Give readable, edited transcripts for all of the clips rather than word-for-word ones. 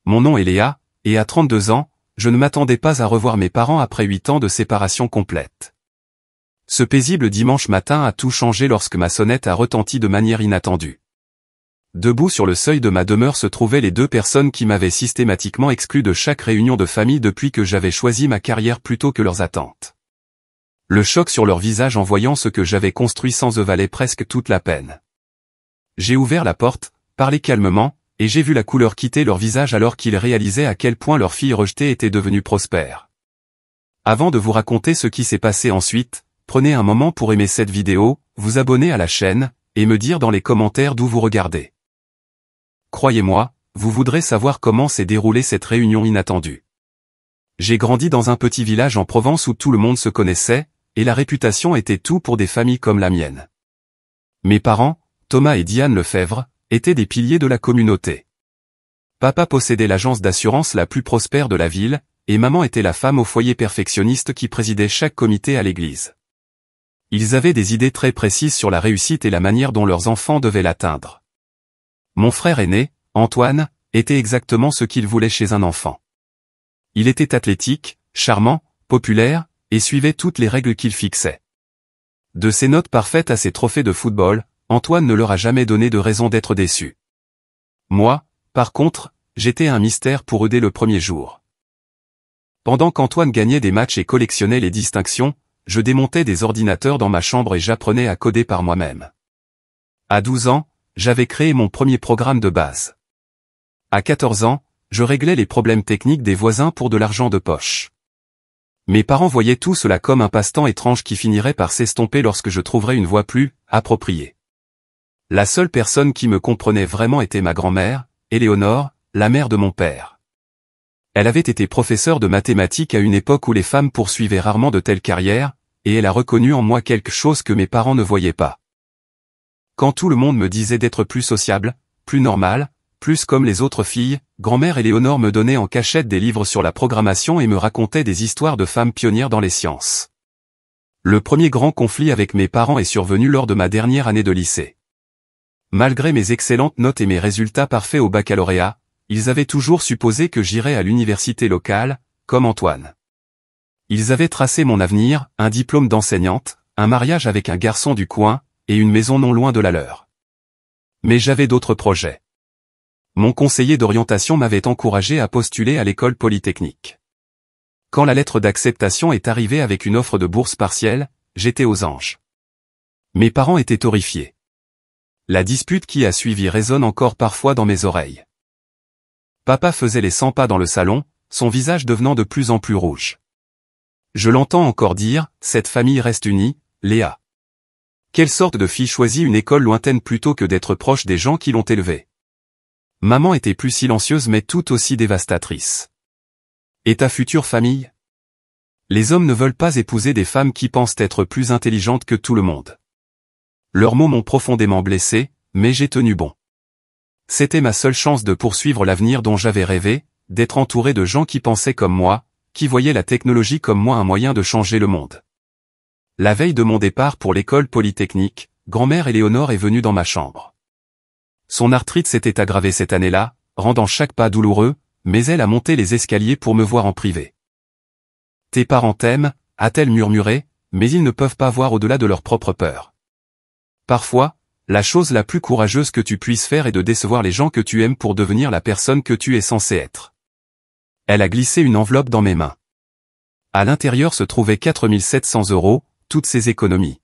Mon nom est Léa, et à 32 ans, je ne m'attendais pas à revoir mes parents après 8 ans de séparation complète. Ce paisible dimanche matin a tout changé lorsque ma sonnette a retenti de manière inattendue. Debout sur le seuil de ma demeure se trouvaient les 2 personnes qui m'avaient systématiquement exclu de chaque réunion de famille depuis que j'avais choisi ma carrière plutôt que leurs attentes. Le choc sur leur visage en voyant ce que j'avais construit sans eux valait presque toute la peine. J'ai ouvert la porte, parlé calmement, et j'ai vu la couleur quitter leur visage alors qu'ils réalisaient à quel point leur fille rejetée était devenue prospère. Avant de vous raconter ce qui s'est passé ensuite, prenez un moment pour aimer cette vidéo, vous abonner à la chaîne, et me dire dans les commentaires d'où vous regardez. Croyez-moi, vous voudrez savoir comment s'est déroulée cette réunion inattendue. J'ai grandi dans un petit village en Provence où tout le monde se connaissait, et la réputation était tout pour des familles comme la mienne. Mes parents, Thomas et Diane Lefebvre, étaient des piliers de la communauté. Papa possédait l'agence d'assurance la plus prospère de la ville, et maman était la femme au foyer perfectionniste qui présidait chaque comité à l'église. Ils avaient des idées très précises sur la réussite et la manière dont leurs enfants devaient l'atteindre. Mon frère aîné, Antoine, était exactement ce qu'il voulait chez un enfant. Il était athlétique, charmant, populaire, et suivait toutes les règles qu'il fixait. De ses notes parfaites à ses trophées de football, Antoine ne leur a jamais donné de raison d'être déçu. Moi, par contre, j'étais un mystère pour eux dès le premier jour. Pendant qu'Antoine gagnait des matchs et collectionnait les distinctions, je démontais des ordinateurs dans ma chambre et j'apprenais à coder par moi-même. À 12 ans, j'avais créé mon premier programme de base. À 14 ans, je réglais les problèmes techniques des voisins pour de l'argent de poche. Mes parents voyaient tout cela comme un passe-temps étrange qui finirait par s'estomper lorsque je trouverais une voie plus appropriée. La seule personne qui me comprenait vraiment était ma grand-mère, Éléonore, la mère de mon père. Elle avait été professeure de mathématiques à une époque où les femmes poursuivaient rarement de telles carrières, et elle a reconnu en moi quelque chose que mes parents ne voyaient pas. Quand tout le monde me disait d'être plus sociable, plus normal, plus comme les autres filles, grand-mère Éléonore me donnait en cachette des livres sur la programmation et me racontait des histoires de femmes pionnières dans les sciences. Le premier grand conflit avec mes parents est survenu lors de ma dernière année de lycée. Malgré mes excellentes notes et mes résultats parfaits au baccalauréat, ils avaient toujours supposé que j'irais à l'université locale, comme Antoine. Ils avaient tracé mon avenir, un diplôme d'enseignante, un mariage avec un garçon du coin, et une maison non loin de la leur. Mais j'avais d'autres projets. Mon conseiller d'orientation m'avait encouragé à postuler à l'école polytechnique. Quand la lettre d'acceptation est arrivée avec une offre de bourse partielle, j'étais aux anges. Mes parents étaient horrifiés. La dispute qui a suivi résonne encore parfois dans mes oreilles. Papa faisait les 100 pas dans le salon, son visage devenant de plus en plus rouge. Je l'entends encore dire, cette famille reste unie, Léa. Quelle sorte de fille choisit une école lointaine plutôt que d'être proche des gens qui l'ont élevée? Maman était plus silencieuse mais tout aussi dévastatrice. Et ta future famille? Les hommes ne veulent pas épouser des femmes qui pensent être plus intelligentes que tout le monde. Leurs mots m'ont profondément blessé, mais j'ai tenu bon. C'était ma seule chance de poursuivre l'avenir dont j'avais rêvé, d'être entouré de gens qui pensaient comme moi, qui voyaient la technologie comme moi un moyen de changer le monde. La veille de mon départ pour l'école polytechnique, grand-mère Éléonore est venue dans ma chambre. Son arthrite s'était aggravée cette année-là, rendant chaque pas douloureux, mais elle a monté les escaliers pour me voir en privé. « Tes parents t'aiment » a-t-elle murmuré, mais ils ne peuvent pas voir au-delà de leur propre peur. Parfois, la chose la plus courageuse que tu puisses faire est de décevoir les gens que tu aimes pour devenir la personne que tu es censé être. Elle a glissé une enveloppe dans mes mains. À l'intérieur se trouvaient 4 700 €, toutes ses économies.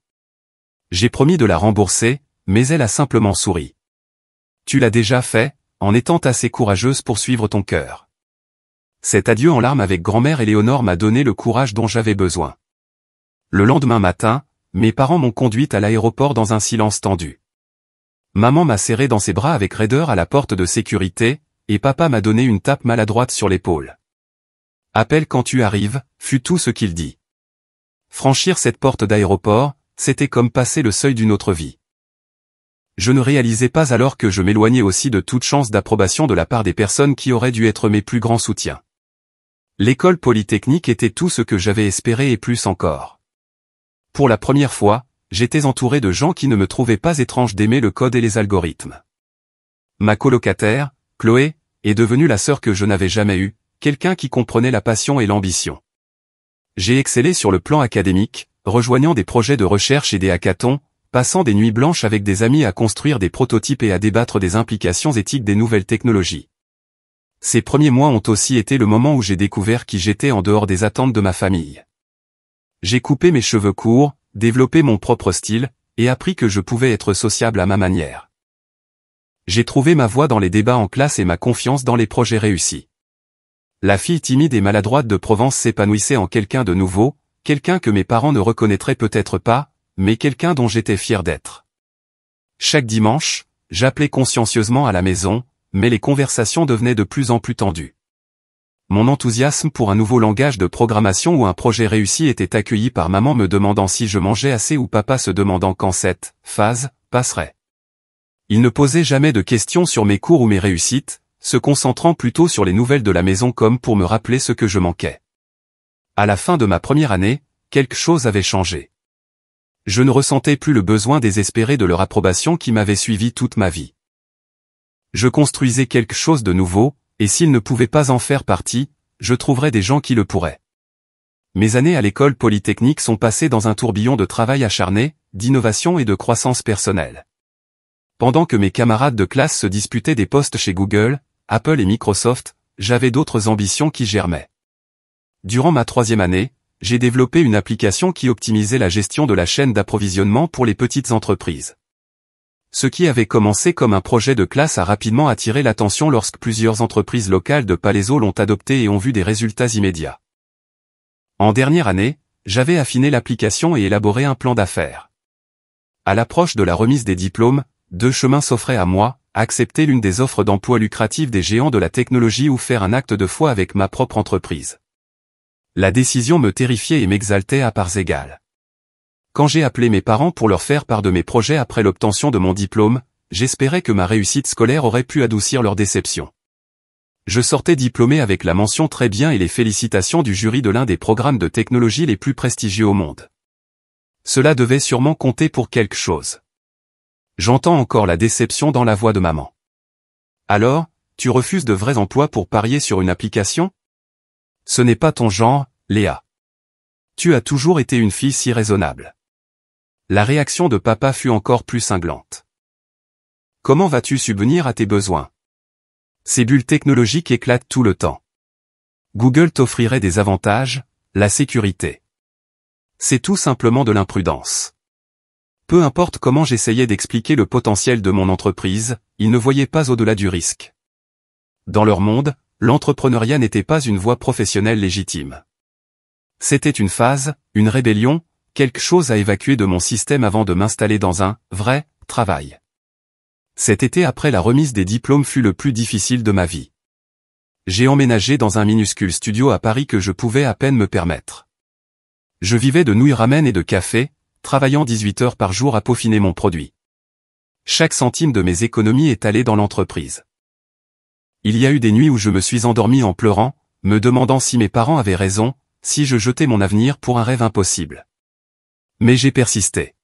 J'ai promis de la rembourser, mais elle a simplement souri. Tu l'as déjà fait, en étant assez courageuse pour suivre ton cœur. Cet adieu en larmes avec grand-mère Éléonore m'a donné le courage dont j'avais besoin. Le lendemain matin, mes parents m'ont conduite à l'aéroport dans un silence tendu. Maman m'a serré dans ses bras avec raideur à la porte de sécurité, et papa m'a donné une tape maladroite sur l'épaule. « Appelle quand tu arrives » fut tout ce qu'il dit. Franchir cette porte d'aéroport, c'était comme passer le seuil d'une autre vie. Je ne réalisais pas alors que je m'éloignais aussi de toute chance d'approbation de la part des personnes qui auraient dû être mes plus grands soutiens. L'école polytechnique était tout ce que j'avais espéré et plus encore. Pour la première fois, j'étais entouré de gens qui ne me trouvaient pas étrange d'aimer le code et les algorithmes. Ma colocataire, Chloé, est devenue la sœur que je n'avais jamais eue, quelqu'un qui comprenait la passion et l'ambition. J'ai excellé sur le plan académique, rejoignant des projets de recherche et des hackathons, passant des nuits blanches avec des amis à construire des prototypes et à débattre des implications éthiques des nouvelles technologies. Ces premiers mois ont aussi été le moment où j'ai découvert qui j'étais en dehors des attentes de ma famille. J'ai coupé mes cheveux courts, développé mon propre style, et appris que je pouvais être sociable à ma manière. J'ai trouvé ma voie dans les débats en classe et ma confiance dans les projets réussis. La fille timide et maladroite de Provence s'épanouissait en quelqu'un de nouveau, quelqu'un que mes parents ne reconnaîtraient peut-être pas, mais quelqu'un dont j'étais fier d'être. Chaque dimanche, j'appelais consciencieusement à la maison, mais les conversations devenaient de plus en plus tendues. Mon enthousiasme pour un nouveau langage de programmation ou un projet réussi était accueilli par maman me demandant si je mangeais assez ou papa se demandant quand cette phase passerait. Il ne posait jamais de questions sur mes cours ou mes réussites, se concentrant plutôt sur les nouvelles de la maison comme pour me rappeler ce que je manquais. À la fin de ma première année, quelque chose avait changé. Je ne ressentais plus le besoin désespéré de leur approbation qui m'avait suivi toute ma vie. Je construisais quelque chose de nouveau, et s'ils ne pouvaient pas en faire partie, je trouverais des gens qui le pourraient. Mes années à l'école polytechnique sont passées dans un tourbillon de travail acharné, d'innovation et de croissance personnelle. Pendant que mes camarades de classe se disputaient des postes chez Google, Apple et Microsoft, j'avais d'autres ambitions qui germaient. Durant ma 3e année, j'ai développé une application qui optimisait la gestion de la chaîne d'approvisionnement pour les petites entreprises. Ce qui avait commencé comme un projet de classe a rapidement attiré l'attention lorsque plusieurs entreprises locales de Palaiseau l'ont adopté et ont vu des résultats immédiats. En dernière année, j'avais affiné l'application et élaboré un plan d'affaires. À l'approche de la remise des diplômes, 2 chemins s'offraient à moi, accepter l'une des offres d'emploi lucratives des géants de la technologie ou faire un acte de foi avec ma propre entreprise. La décision me terrifiait et m'exaltait à parts égales. Quand j'ai appelé mes parents pour leur faire part de mes projets après l'obtention de mon diplôme, j'espérais que ma réussite scolaire aurait pu adoucir leur déception. Je sortais diplômé avec la mention très bien et les félicitations du jury de l'un des programmes de technologie les plus prestigieux au monde. Cela devait sûrement compter pour quelque chose. J'entends encore la déception dans la voix de maman. Alors, tu refuses de vrais emplois pour parier sur une application? Ce n'est pas ton genre, Léa. Tu as toujours été une fille si raisonnable. La réaction de papa fut encore plus cinglante. Comment vas-tu subvenir à tes besoins? Ces bulles technologiques éclatent tout le temps. Google t'offrirait des avantages, la sécurité. C'est tout simplement de l'imprudence. Peu importe comment j'essayais d'expliquer le potentiel de mon entreprise, ils ne voyaient pas au-delà du risque. Dans leur monde, l'entrepreneuriat n'était pas une voie professionnelle légitime. C'était une phase, une rébellion, quelque chose à évacuer de mon système avant de m'installer dans un vrai travail. Cet été après la remise des diplômes fut le plus difficile de ma vie. J'ai emménagé dans un minuscule studio à Paris que je pouvais à peine me permettre. Je vivais de nouilles ramen et de café, travaillant 18 heures par jour à peaufiner mon produit. Chaque centime de mes économies est allé dans l'entreprise. Il y a eu des nuits où je me suis endormi en pleurant, me demandant si mes parents avaient raison, si je jetais mon avenir pour un rêve impossible. Mais j'ai persisté.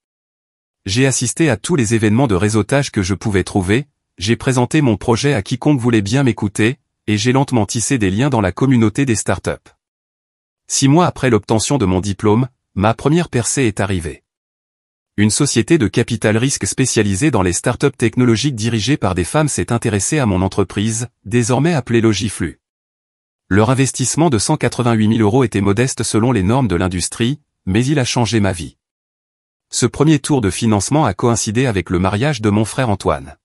J'ai assisté à tous les événements de réseautage que je pouvais trouver, j'ai présenté mon projet à quiconque voulait bien m'écouter, et j'ai lentement tissé des liens dans la communauté des startups. 6 mois après l'obtention de mon diplôme, ma première percée est arrivée. Une société de capital risque spécialisée dans les startups technologiques dirigée par des femmes s'est intéressée à mon entreprise, désormais appelée Logiflu. Leur investissement de 188 000 € était modeste selon les normes de l'industrie, mais il a changé ma vie. Ce premier tour de financement a coïncidé avec le mariage de mon frère Antoine.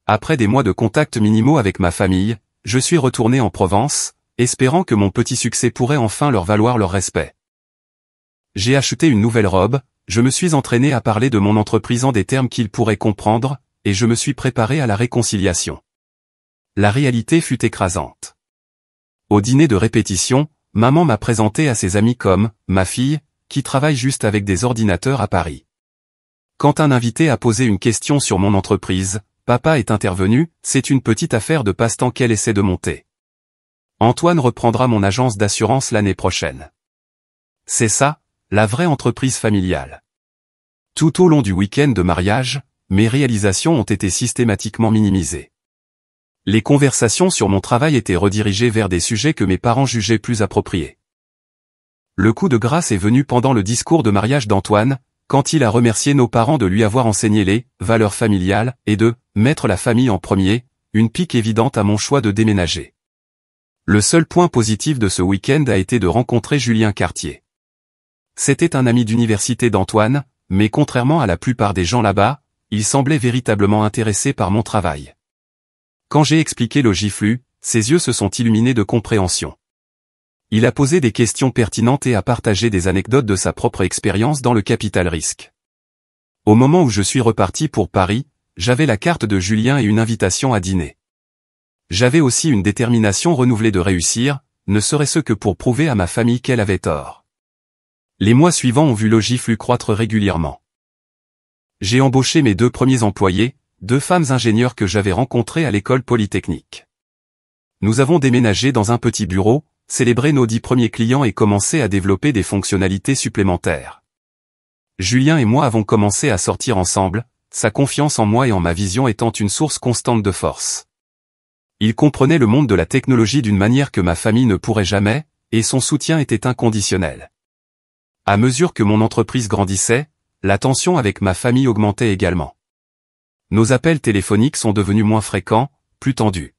Après des mois de contacts minimaux avec ma famille, je suis retourné en Provence, espérant que mon petit succès pourrait enfin leur valoir leur respect. J'ai acheté une nouvelle robe, je me suis entraîné à parler de mon entreprise en des termes qu'ils pourraient comprendre, et je me suis préparé à la réconciliation. La réalité fut écrasante. Au dîner de répétition, maman m'a présenté à ses amis comme « ma fille », qui travaille juste avec des ordinateurs à Paris. Quand un invité a posé une question sur mon entreprise, papa est intervenu, c'est une petite affaire de passe-temps qu'elle essaie de monter. Antoine reprendra mon agence d'assurance l'année prochaine. C'est ça, la vraie entreprise familiale. Tout au long du week-end de mariage, mes réalisations ont été systématiquement minimisées. Les conversations sur mon travail étaient redirigées vers des sujets que mes parents jugeaient plus appropriés. Le coup de grâce est venu pendant le discours de mariage d'Antoine, quand il a remercié nos parents de lui avoir enseigné les valeurs familiales et de mettre la famille en premier, une pique évidente à mon choix de déménager. Le seul point positif de ce week-end a été de rencontrer Julien Cartier. C'était un ami d'université d'Antoine, mais contrairement à la plupart des gens là-bas, il semblait véritablement intéressé par mon travail. Quand j'ai expliqué Logiflu, ses yeux se sont illuminés de compréhension. Il a posé des questions pertinentes et a partagé des anecdotes de sa propre expérience dans le capital risque. Au moment où je suis reparti pour Paris, j'avais la carte de Julien et une invitation à dîner. J'avais aussi une détermination renouvelée de réussir, ne serait-ce que pour prouver à ma famille qu'elle avait tort. Les mois suivants ont vu Logiflu croître régulièrement. J'ai embauché mes 2 premiers employés, 2 femmes ingénieurs que j'avais rencontrées à l'école polytechnique. Nous avons déménagé dans un petit bureau, célébré nos 10 premiers clients et commencé à développer des fonctionnalités supplémentaires. Julien et moi avons commencé à sortir ensemble, sa confiance en moi et en ma vision étant une source constante de force. Il comprenait le monde de la technologie d'une manière que ma famille ne pourrait jamais, et son soutien était inconditionnel. À mesure que mon entreprise grandissait, la tension avec ma famille augmentait également. Nos appels téléphoniques sont devenus moins fréquents, plus tendus.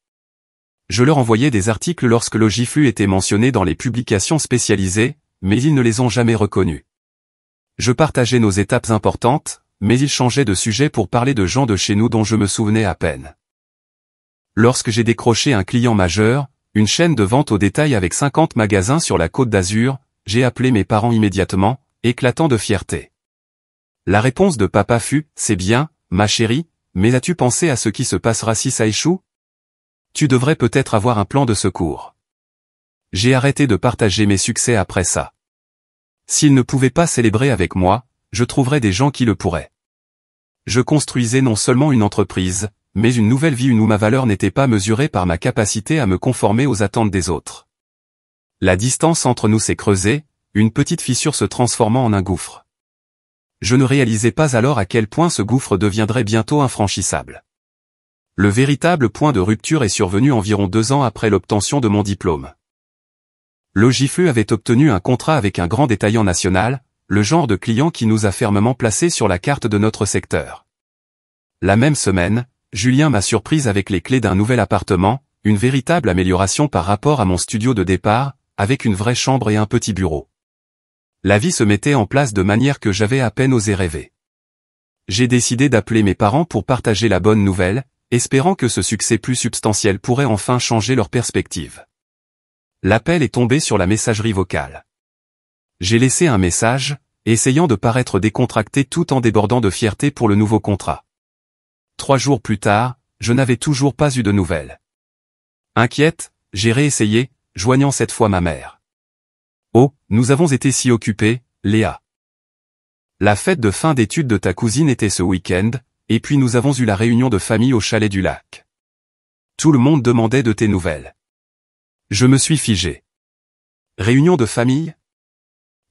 Je leur envoyais des articles lorsque Logiflu était mentionné dans les publications spécialisées, mais ils ne les ont jamais reconnus. Je partageais nos étapes importantes, mais ils changeaient de sujet pour parler de gens de chez nous dont je me souvenais à peine. Lorsque j'ai décroché un client majeur, une chaîne de vente au détail avec 50 magasins sur la Côte d'Azur, j'ai appelé mes parents immédiatement, éclatant de fierté. La réponse de papa fut « C'est bien, ma chérie, mais as-tu pensé à ce qui se passera si ça échoue ? Tu devrais peut-être avoir un plan de secours. » J'ai arrêté de partager mes succès après ça. S'ils ne pouvaient pas célébrer avec moi, je trouverais des gens qui le pourraient. Je construisais non seulement une entreprise, mais une nouvelle vie où ma valeur n'était pas mesurée par ma capacité à me conformer aux attentes des autres. La distance entre nous s'est creusée, une petite fissure se transformant en un gouffre. Je ne réalisais pas alors à quel point ce gouffre deviendrait bientôt infranchissable. Le véritable point de rupture est survenu environ 2 ans après l'obtention de mon diplôme. Logiflu avait obtenu un contrat avec un grand détaillant national, le genre de client qui nous a fermement placés sur la carte de notre secteur. La même semaine, Julien m'a surprise avec les clés d'un nouvel appartement, une véritable amélioration par rapport à mon studio de départ, avec une vraie chambre et un petit bureau. La vie se mettait en place de manière que j'avais à peine osé rêver. J'ai décidé d'appeler mes parents pour partager la bonne nouvelle, espérant que ce succès plus substantiel pourrait enfin changer leur perspective. L'appel est tombé sur la messagerie vocale. J'ai laissé un message, essayant de paraître décontracté tout en débordant de fierté pour le nouveau contrat. 3 jours plus tard, je n'avais toujours pas eu de nouvelles. Inquiète, j'ai réessayé, joignant cette fois ma mère. Oh, nous avons été si occupés, Léa. La fête de fin d'études de ta cousine était ce week-end, et puis nous avons eu la réunion de famille au chalet du lac. Tout le monde demandait de tes nouvelles. Je me suis figé. Réunion de famille ?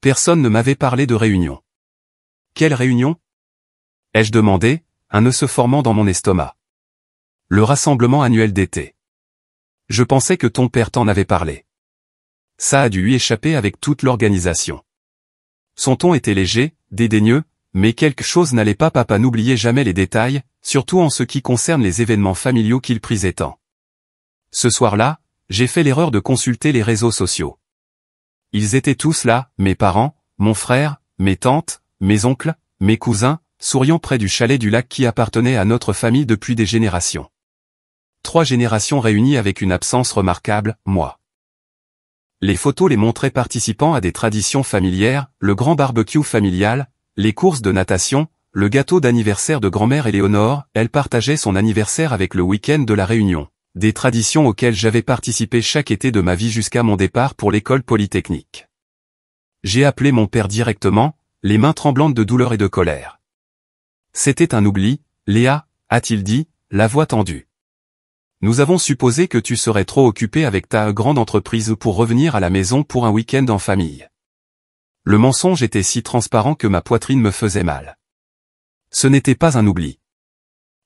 Personne ne m'avait parlé de réunion. Quelle réunion ? Ai-je demandé, un nœud se formant dans mon estomac. Le rassemblement annuel d'été. Je pensais que ton père t'en avait parlé. Ça a dû lui échapper avec toute l'organisation. Son ton était léger, dédaigneux, mais quelque chose n'allait pas. Papa n'oubliait jamais les détails, surtout en ce qui concerne les événements familiaux qu'il prisait tant. Ce soir-là, j'ai fait l'erreur de consulter les réseaux sociaux. Ils étaient tous là, mes parents, mon frère, mes tantes, mes oncles, mes cousins, souriant près du chalet du lac qui appartenait à notre famille depuis des générations. 3 générations réunies avec une absence remarquable, moi. Les photos les montraient participant à des traditions familières, le grand barbecue familial, les courses de natation, le gâteau d'anniversaire de grand-mère Éléonore. Elle partageait son anniversaire avec le week-end de la Réunion, des traditions auxquelles j'avais participé chaque été de ma vie jusqu'à mon départ pour l'école polytechnique. J'ai appelé mon père directement, les mains tremblantes de douleur et de colère. C'était un oubli, Léa, a-t-il dit, la voix tendue. Nous avons supposé que tu serais trop occupée avec ta grande entreprise pour revenir à la maison pour un week-end en famille. Le mensonge était si transparent que ma poitrine me faisait mal. Ce n'était pas un oubli.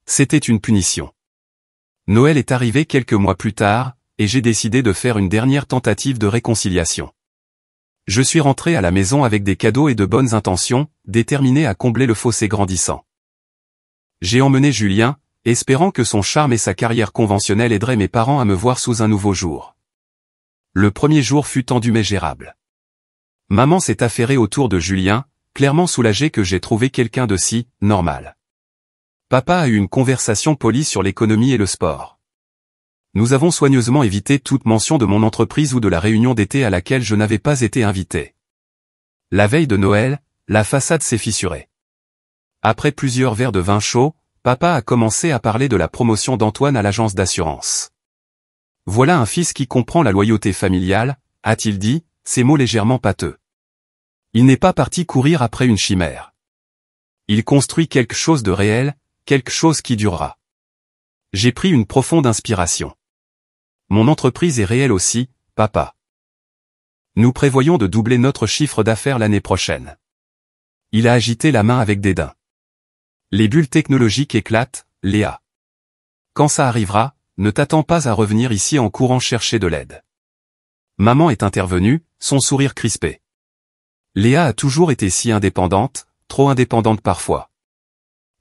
C'était une punition. Noël est arrivé quelques mois plus tard, et j'ai décidé de faire une dernière tentative de réconciliation. Je suis rentré à la maison avec des cadeaux et de bonnes intentions, déterminé à combler le fossé grandissant. J'ai emmené Julien, espérant que son charme et sa carrière conventionnelle aideraient mes parents à me voir sous un nouveau jour. Le premier jour fut tendu mais gérable. Maman s'est affairée autour de Julien, clairement soulagée que j'ai trouvé quelqu'un de si normal. Papa a eu une conversation polie sur l'économie et le sport. Nous avons soigneusement évité toute mention de mon entreprise ou de la réunion d'été à laquelle je n'avais pas été invité. La veille de Noël, la façade s'est fissurée. Après plusieurs verres de vin chaud, papa a commencé à parler de la promotion d'Antoine à l'agence d'assurance. Voilà un fils qui comprend la loyauté familiale, a-t-il dit, ces mots légèrement pâteux. Il n'est pas parti courir après une chimère. Il construit quelque chose de réel, quelque chose qui durera. J'ai pris une profonde inspiration. Mon entreprise est réelle aussi, papa. Nous prévoyons de doubler notre chiffre d'affaires l'année prochaine. Il a agité la main avec dédain. Les bulles technologiques éclatent, Léa. Quand ça arrivera, ne t'attends pas à revenir ici en courant chercher de l'aide. Maman est intervenue, son sourire crispé. Léa a toujours été si indépendante, trop indépendante parfois.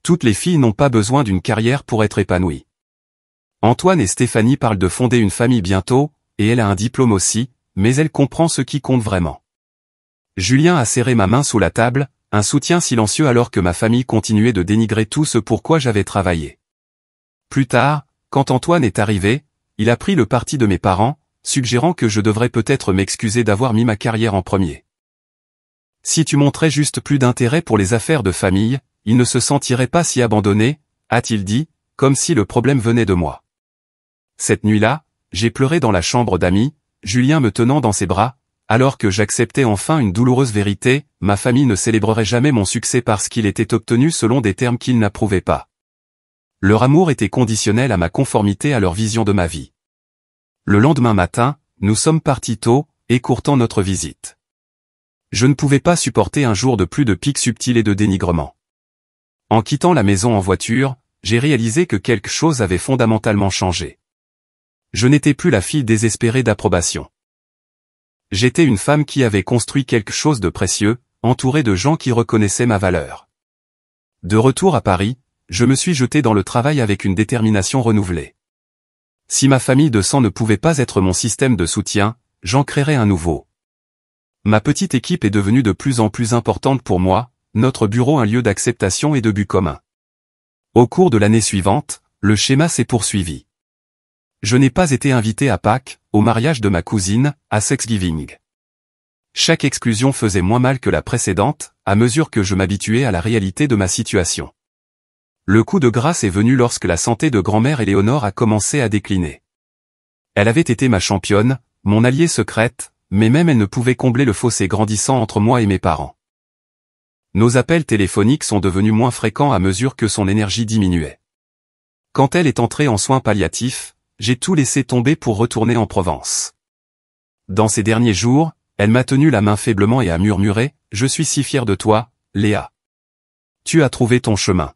Toutes les filles n'ont pas besoin d'une carrière pour être épanouies. Antoine et Stéphanie parlent de fonder une famille bientôt, et elle a un diplôme aussi, mais elle comprend ce qui compte vraiment. Julien a serré ma main sous la table, un soutien silencieux alors que ma famille continuait de dénigrer tout ce pour quoi j'avais travaillé. Plus tard, quand Antoine est arrivé, il a pris le parti de mes parents, suggérant que je devrais peut-être m'excuser d'avoir mis ma carrière en premier. Si tu montrais juste plus d'intérêt pour les affaires de famille, il ne se sentirait pas si abandonné, a-t-il dit, comme si le problème venait de moi. Cette nuit-là, j'ai pleuré dans la chambre d'amis, Julien me tenant dans ses bras, alors que j'acceptais enfin une douloureuse vérité, ma famille ne célébrerait jamais mon succès parce qu'il était obtenu selon des termes qu'ils n'approuvaient pas. Leur amour était conditionnel à ma conformité à leur vision de ma vie. Le lendemain matin, nous sommes partis tôt, écourtant notre visite. Je ne pouvais pas supporter un jour de plus de piques subtiles et de dénigrement. En quittant la maison en voiture, j'ai réalisé que quelque chose avait fondamentalement changé. Je n'étais plus la fille désespérée d'approbation. J'étais une femme qui avait construit quelque chose de précieux, entourée de gens qui reconnaissaient ma valeur. De retour à Paris, je me suis jeté dans le travail avec une détermination renouvelée. Si ma famille de sang ne pouvait pas être mon système de soutien, j'en créerais un nouveau. Ma petite équipe est devenue de plus en plus importante pour moi, notre bureau un lieu d'acceptation et de but commun. Au cours de l'année suivante, le schéma s'est poursuivi. Je n'ai pas été invité à Pâques, au mariage de ma cousine, à Thanksgiving. Chaque exclusion faisait moins mal que la précédente, à mesure que je m'habituais à la réalité de ma situation. Le coup de grâce est venu lorsque la santé de grand-mère Éléonore a commencé à décliner. Elle avait été ma championne, mon alliée secrète, mais même elle ne pouvait combler le fossé grandissant entre moi et mes parents. Nos appels téléphoniques sont devenus moins fréquents à mesure que son énergie diminuait. Quand elle est entrée en soins palliatifs, j'ai tout laissé tomber pour retourner en Provence. Dans ces derniers jours, elle m'a tenu la main faiblement et a murmuré « Je suis si fier de toi, Léa. Tu as trouvé ton chemin.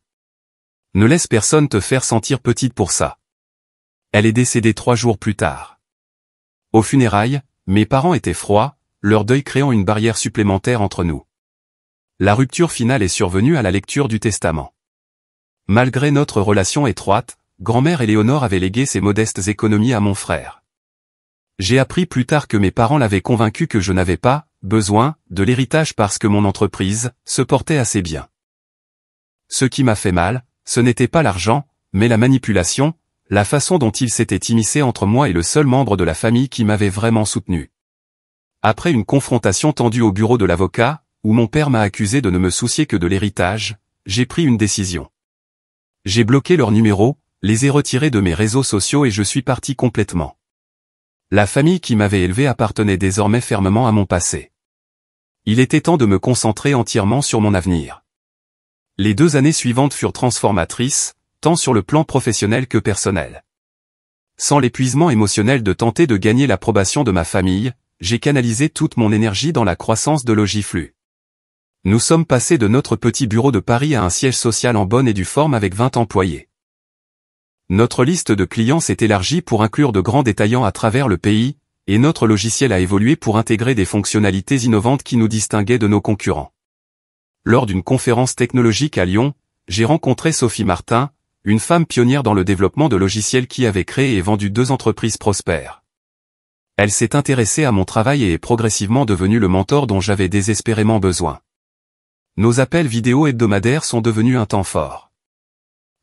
Ne laisse personne te faire sentir petite pour ça. » Elle est décédée 3 jours plus tard. Aux funérailles, mes parents étaient froids, leur deuil créant une barrière supplémentaire entre nous. La rupture finale est survenue à la lecture du testament. Malgré notre relation étroite, grand-mère Éléonore avait légué ses modestes économies à mon frère. J'ai appris plus tard que mes parents l'avaient convaincu que je n'avais pas besoin de l'héritage parce que mon entreprise se portait assez bien. Ce qui m'a fait mal, ce n'était pas l'argent, mais la manipulation, la façon dont il s'était immiscé entre moi et le seul membre de la famille qui m'avait vraiment soutenu. Après une confrontation tendue au bureau de l'avocat, où mon père m'a accusé de ne me soucier que de l'héritage, j'ai pris une décision. J'ai bloqué leurs numéros, les ai retirés de mes réseaux sociaux et je suis parti complètement. La famille qui m'avait élevé appartenait désormais fermement à mon passé. Il était temps de me concentrer entièrement sur mon avenir. Les 2 années suivantes furent transformatrices, tant sur le plan professionnel que personnel. Sans l'épuisement émotionnel de tenter de gagner l'approbation de ma famille, j'ai canalisé toute mon énergie dans la croissance de Logiflu. Nous sommes passés de notre petit bureau de Paris à un siège social en bonne et due forme avec 20 employés. Notre liste de clients s'est élargie pour inclure de grands détaillants à travers le pays, et notre logiciel a évolué pour intégrer des fonctionnalités innovantes qui nous distinguaient de nos concurrents. Lors d'une conférence technologique à Lyon, j'ai rencontré Sophie Martin, une femme pionnière dans le développement de logiciels qui avait créé et vendu 2 entreprises prospères. Elle s'est intéressée à mon travail et est progressivement devenue le mentor dont j'avais désespérément besoin. Nos appels vidéo hebdomadaires sont devenus un temps fort.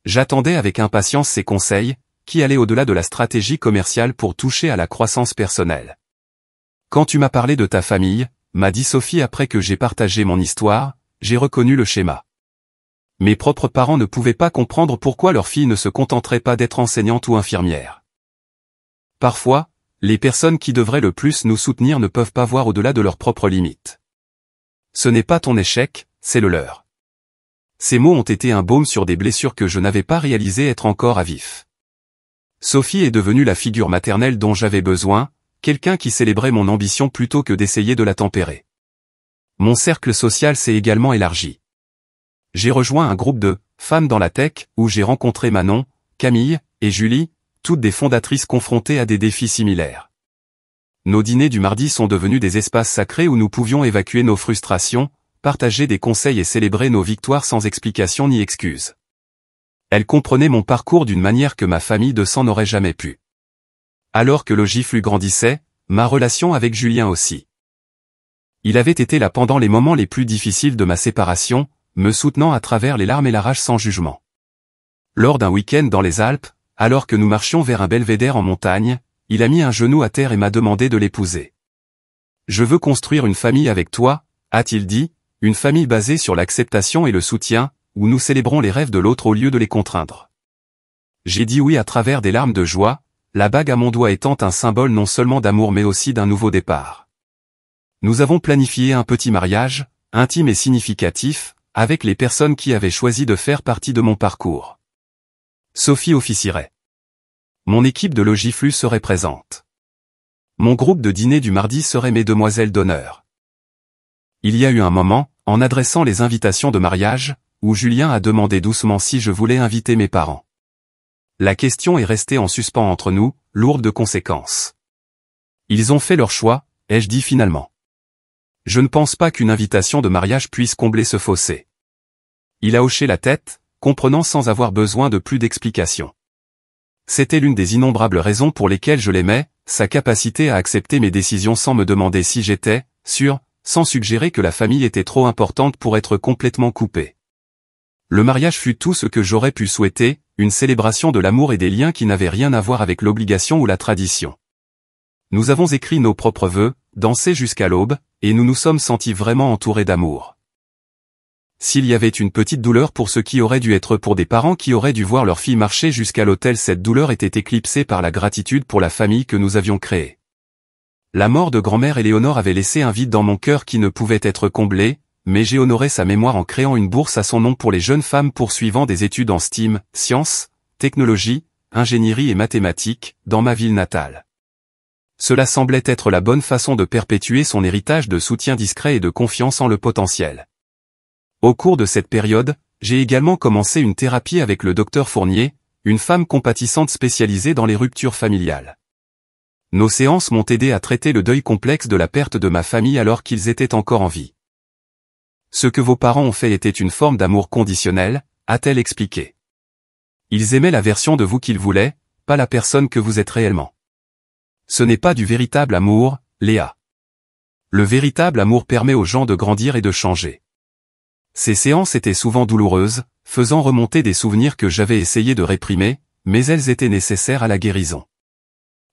J'attendais avec impatience ses conseils, qui allaient au-delà de la stratégie commerciale pour toucher à la croissance personnelle. Quand tu m'as parlé de ta famille, m'a dit Sophie après que j'ai partagé mon histoire, j'ai reconnu le schéma. Mes propres parents ne pouvaient pas comprendre pourquoi leur fille ne se contenterait pas d'être enseignante ou infirmière. Parfois, les personnes qui devraient le plus nous soutenir ne peuvent pas voir au-delà de leurs propres limites. Ce n'est pas ton échec, c'est le leur. Ces mots ont été un baume sur des blessures que je n'avais pas réalisé être encore à vif. Sophie est devenue la figure maternelle dont j'avais besoin, quelqu'un qui célébrait mon ambition plutôt que d'essayer de la tempérer. Mon cercle social s'est également élargi. J'ai rejoint un groupe de femmes dans la tech où j'ai rencontré Manon, Camille et Julie, toutes des fondatrices confrontées à des défis similaires. Nos dîners du mardi sont devenus des espaces sacrés où nous pouvions évacuer nos frustrations, partager des conseils et célébrer nos victoires sans explication ni excuse. Elle comprenait mon parcours d'une manière que ma famille de sang n'aurait jamais pu. Alors que Logiflu grandissait, ma relation avec Julien aussi. Il avait été là pendant les moments les plus difficiles de ma séparation, me soutenant à travers les larmes et la rage sans jugement. Lors d'un week-end dans les Alpes, alors que nous marchions vers un belvédère en montagne, il a mis un genou à terre et m'a demandé de l'épouser. « Je veux construire une famille avec toi », a-t-il dit, une famille basée sur l'acceptation et le soutien, où nous célébrons les rêves de l'autre au lieu de les contraindre. J'ai dit oui à travers des larmes de joie, la bague à mon doigt étant un symbole non seulement d'amour mais aussi d'un nouveau départ. Nous avons planifié un petit mariage, intime et significatif, avec les personnes qui avaient choisi de faire partie de mon parcours. Sophie officierait. Mon équipe de Logiflu serait présente. Mon groupe de dîner du mardi serait mes demoiselles d'honneur. Il y a eu un moment, en adressant les invitations de mariage, où Julien a demandé doucement si je voulais inviter mes parents. La question est restée en suspens entre nous, lourde de conséquences. Ils ont fait leur choix, ai-je dit finalement. Je ne pense pas qu'une invitation de mariage puisse combler ce fossé. Il a hoché la tête, comprenant sans avoir besoin de plus d'explications. C'était l'une des innombrables raisons pour lesquelles je l'aimais, sa capacité à accepter mes décisions sans me demander si j'étais sûr, sans suggérer que la famille était trop importante pour être complètement coupée. Le mariage fut tout ce que j'aurais pu souhaiter, une célébration de l'amour et des liens qui n'avaient rien à voir avec l'obligation ou la tradition. Nous avons écrit nos propres vœux, dansé jusqu'à l'aube, et nous nous sommes sentis vraiment entourés d'amour. S'il y avait une petite douleur pour ce qui aurait dû être pour des parents qui auraient dû voir leur fille marcher jusqu'à l'autel, cette douleur était éclipsée par la gratitude pour la famille que nous avions créée. La mort de grand-mère Éléonore avait laissé un vide dans mon cœur qui ne pouvait être comblé, mais j'ai honoré sa mémoire en créant une bourse à son nom pour les jeunes femmes poursuivant des études en STEAM, sciences, technologie, ingénierie et mathématiques, dans ma ville natale. Cela semblait être la bonne façon de perpétuer son héritage de soutien discret et de confiance en le potentiel. Au cours de cette période, j'ai également commencé une thérapie avec le docteur Fournier, une femme compatissante spécialisée dans les ruptures familiales. Nos séances m'ont aidé à traiter le deuil complexe de la perte de ma famille alors qu'ils étaient encore en vie. Ce que vos parents ont fait était une forme d'amour conditionnel, a-t-elle expliqué. Ils aimaient la version de vous qu'ils voulaient, pas la personne que vous êtes réellement. Ce n'est pas du véritable amour, Léa. Le véritable amour permet aux gens de grandir et de changer. Ces séances étaient souvent douloureuses, faisant remonter des souvenirs que j'avais essayé de réprimer, mais elles étaient nécessaires à la guérison.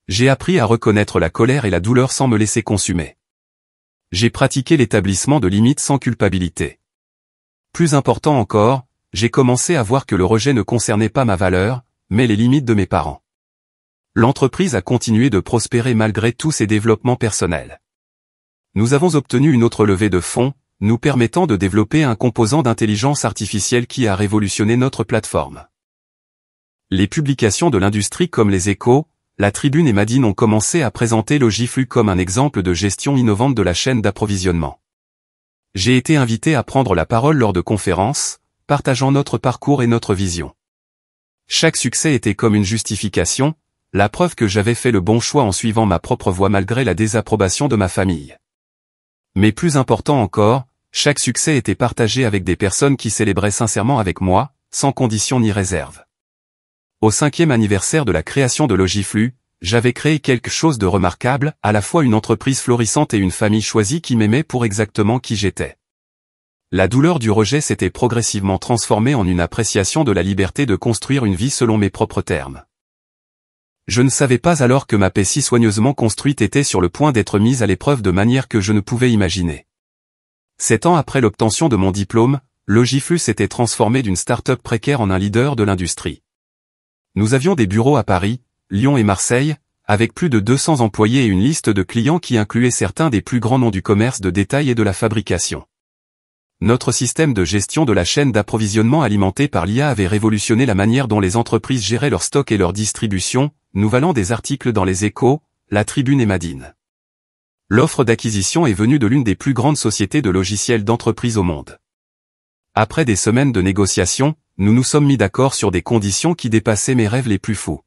J'ai appris à reconnaître la colère et la douleur sans me laisser consumer. J'ai pratiqué l'établissement de limites sans culpabilité. Plus important encore, j'ai commencé à voir que le rejet ne concernait pas ma valeur, mais les limites de mes parents. L'entreprise a continué de prospérer malgré tous ces développements personnels. Nous avons obtenu une autre levée de fonds, nous permettant de développer un composant d'intelligence artificielle qui a révolutionné notre plateforme. Les publications de l'industrie comme les Échos, La Tribune et Madine ont commencé à présenter Logiflu comme un exemple de gestion innovante de la chaîne d'approvisionnement. J'ai été invité à prendre la parole lors de conférences, partageant notre parcours et notre vision. Chaque succès était comme une justification, la preuve que j'avais fait le bon choix en suivant ma propre voie malgré la désapprobation de ma famille. Mais plus important encore, chaque succès était partagé avec des personnes qui célébraient sincèrement avec moi, sans condition ni réserve. Au 5e anniversaire de la création de Logiflu, j'avais créé quelque chose de remarquable, à la fois une entreprise florissante et une famille choisie qui m'aimait pour exactement qui j'étais. La douleur du rejet s'était progressivement transformée en une appréciation de la liberté de construire une vie selon mes propres termes. Je ne savais pas alors que ma paix si soigneusement construite était sur le point d'être mise à l'épreuve de manière que je ne pouvais imaginer. 7 ans après l'obtention de mon diplôme, Logiflu s'était transformé d'une start-up précaire en un leader de l'industrie. Nous avions des bureaux à Paris, Lyon et Marseille, avec plus de 200 employés et une liste de clients qui incluait certains des plus grands noms du commerce de détail et de la fabrication. Notre système de gestion de la chaîne d'approvisionnement alimenté par l'IA avait révolutionné la manière dont les entreprises géraient leur stock et leur distribution, nous valant des articles dans les Échos, La Tribune et Madine. L'offre d'acquisition est venue de l'une des plus grandes sociétés de logiciels d'entreprise au monde. Après des semaines de négociations, nous nous sommes mis d'accord sur des conditions qui dépassaient mes rêves les plus fous.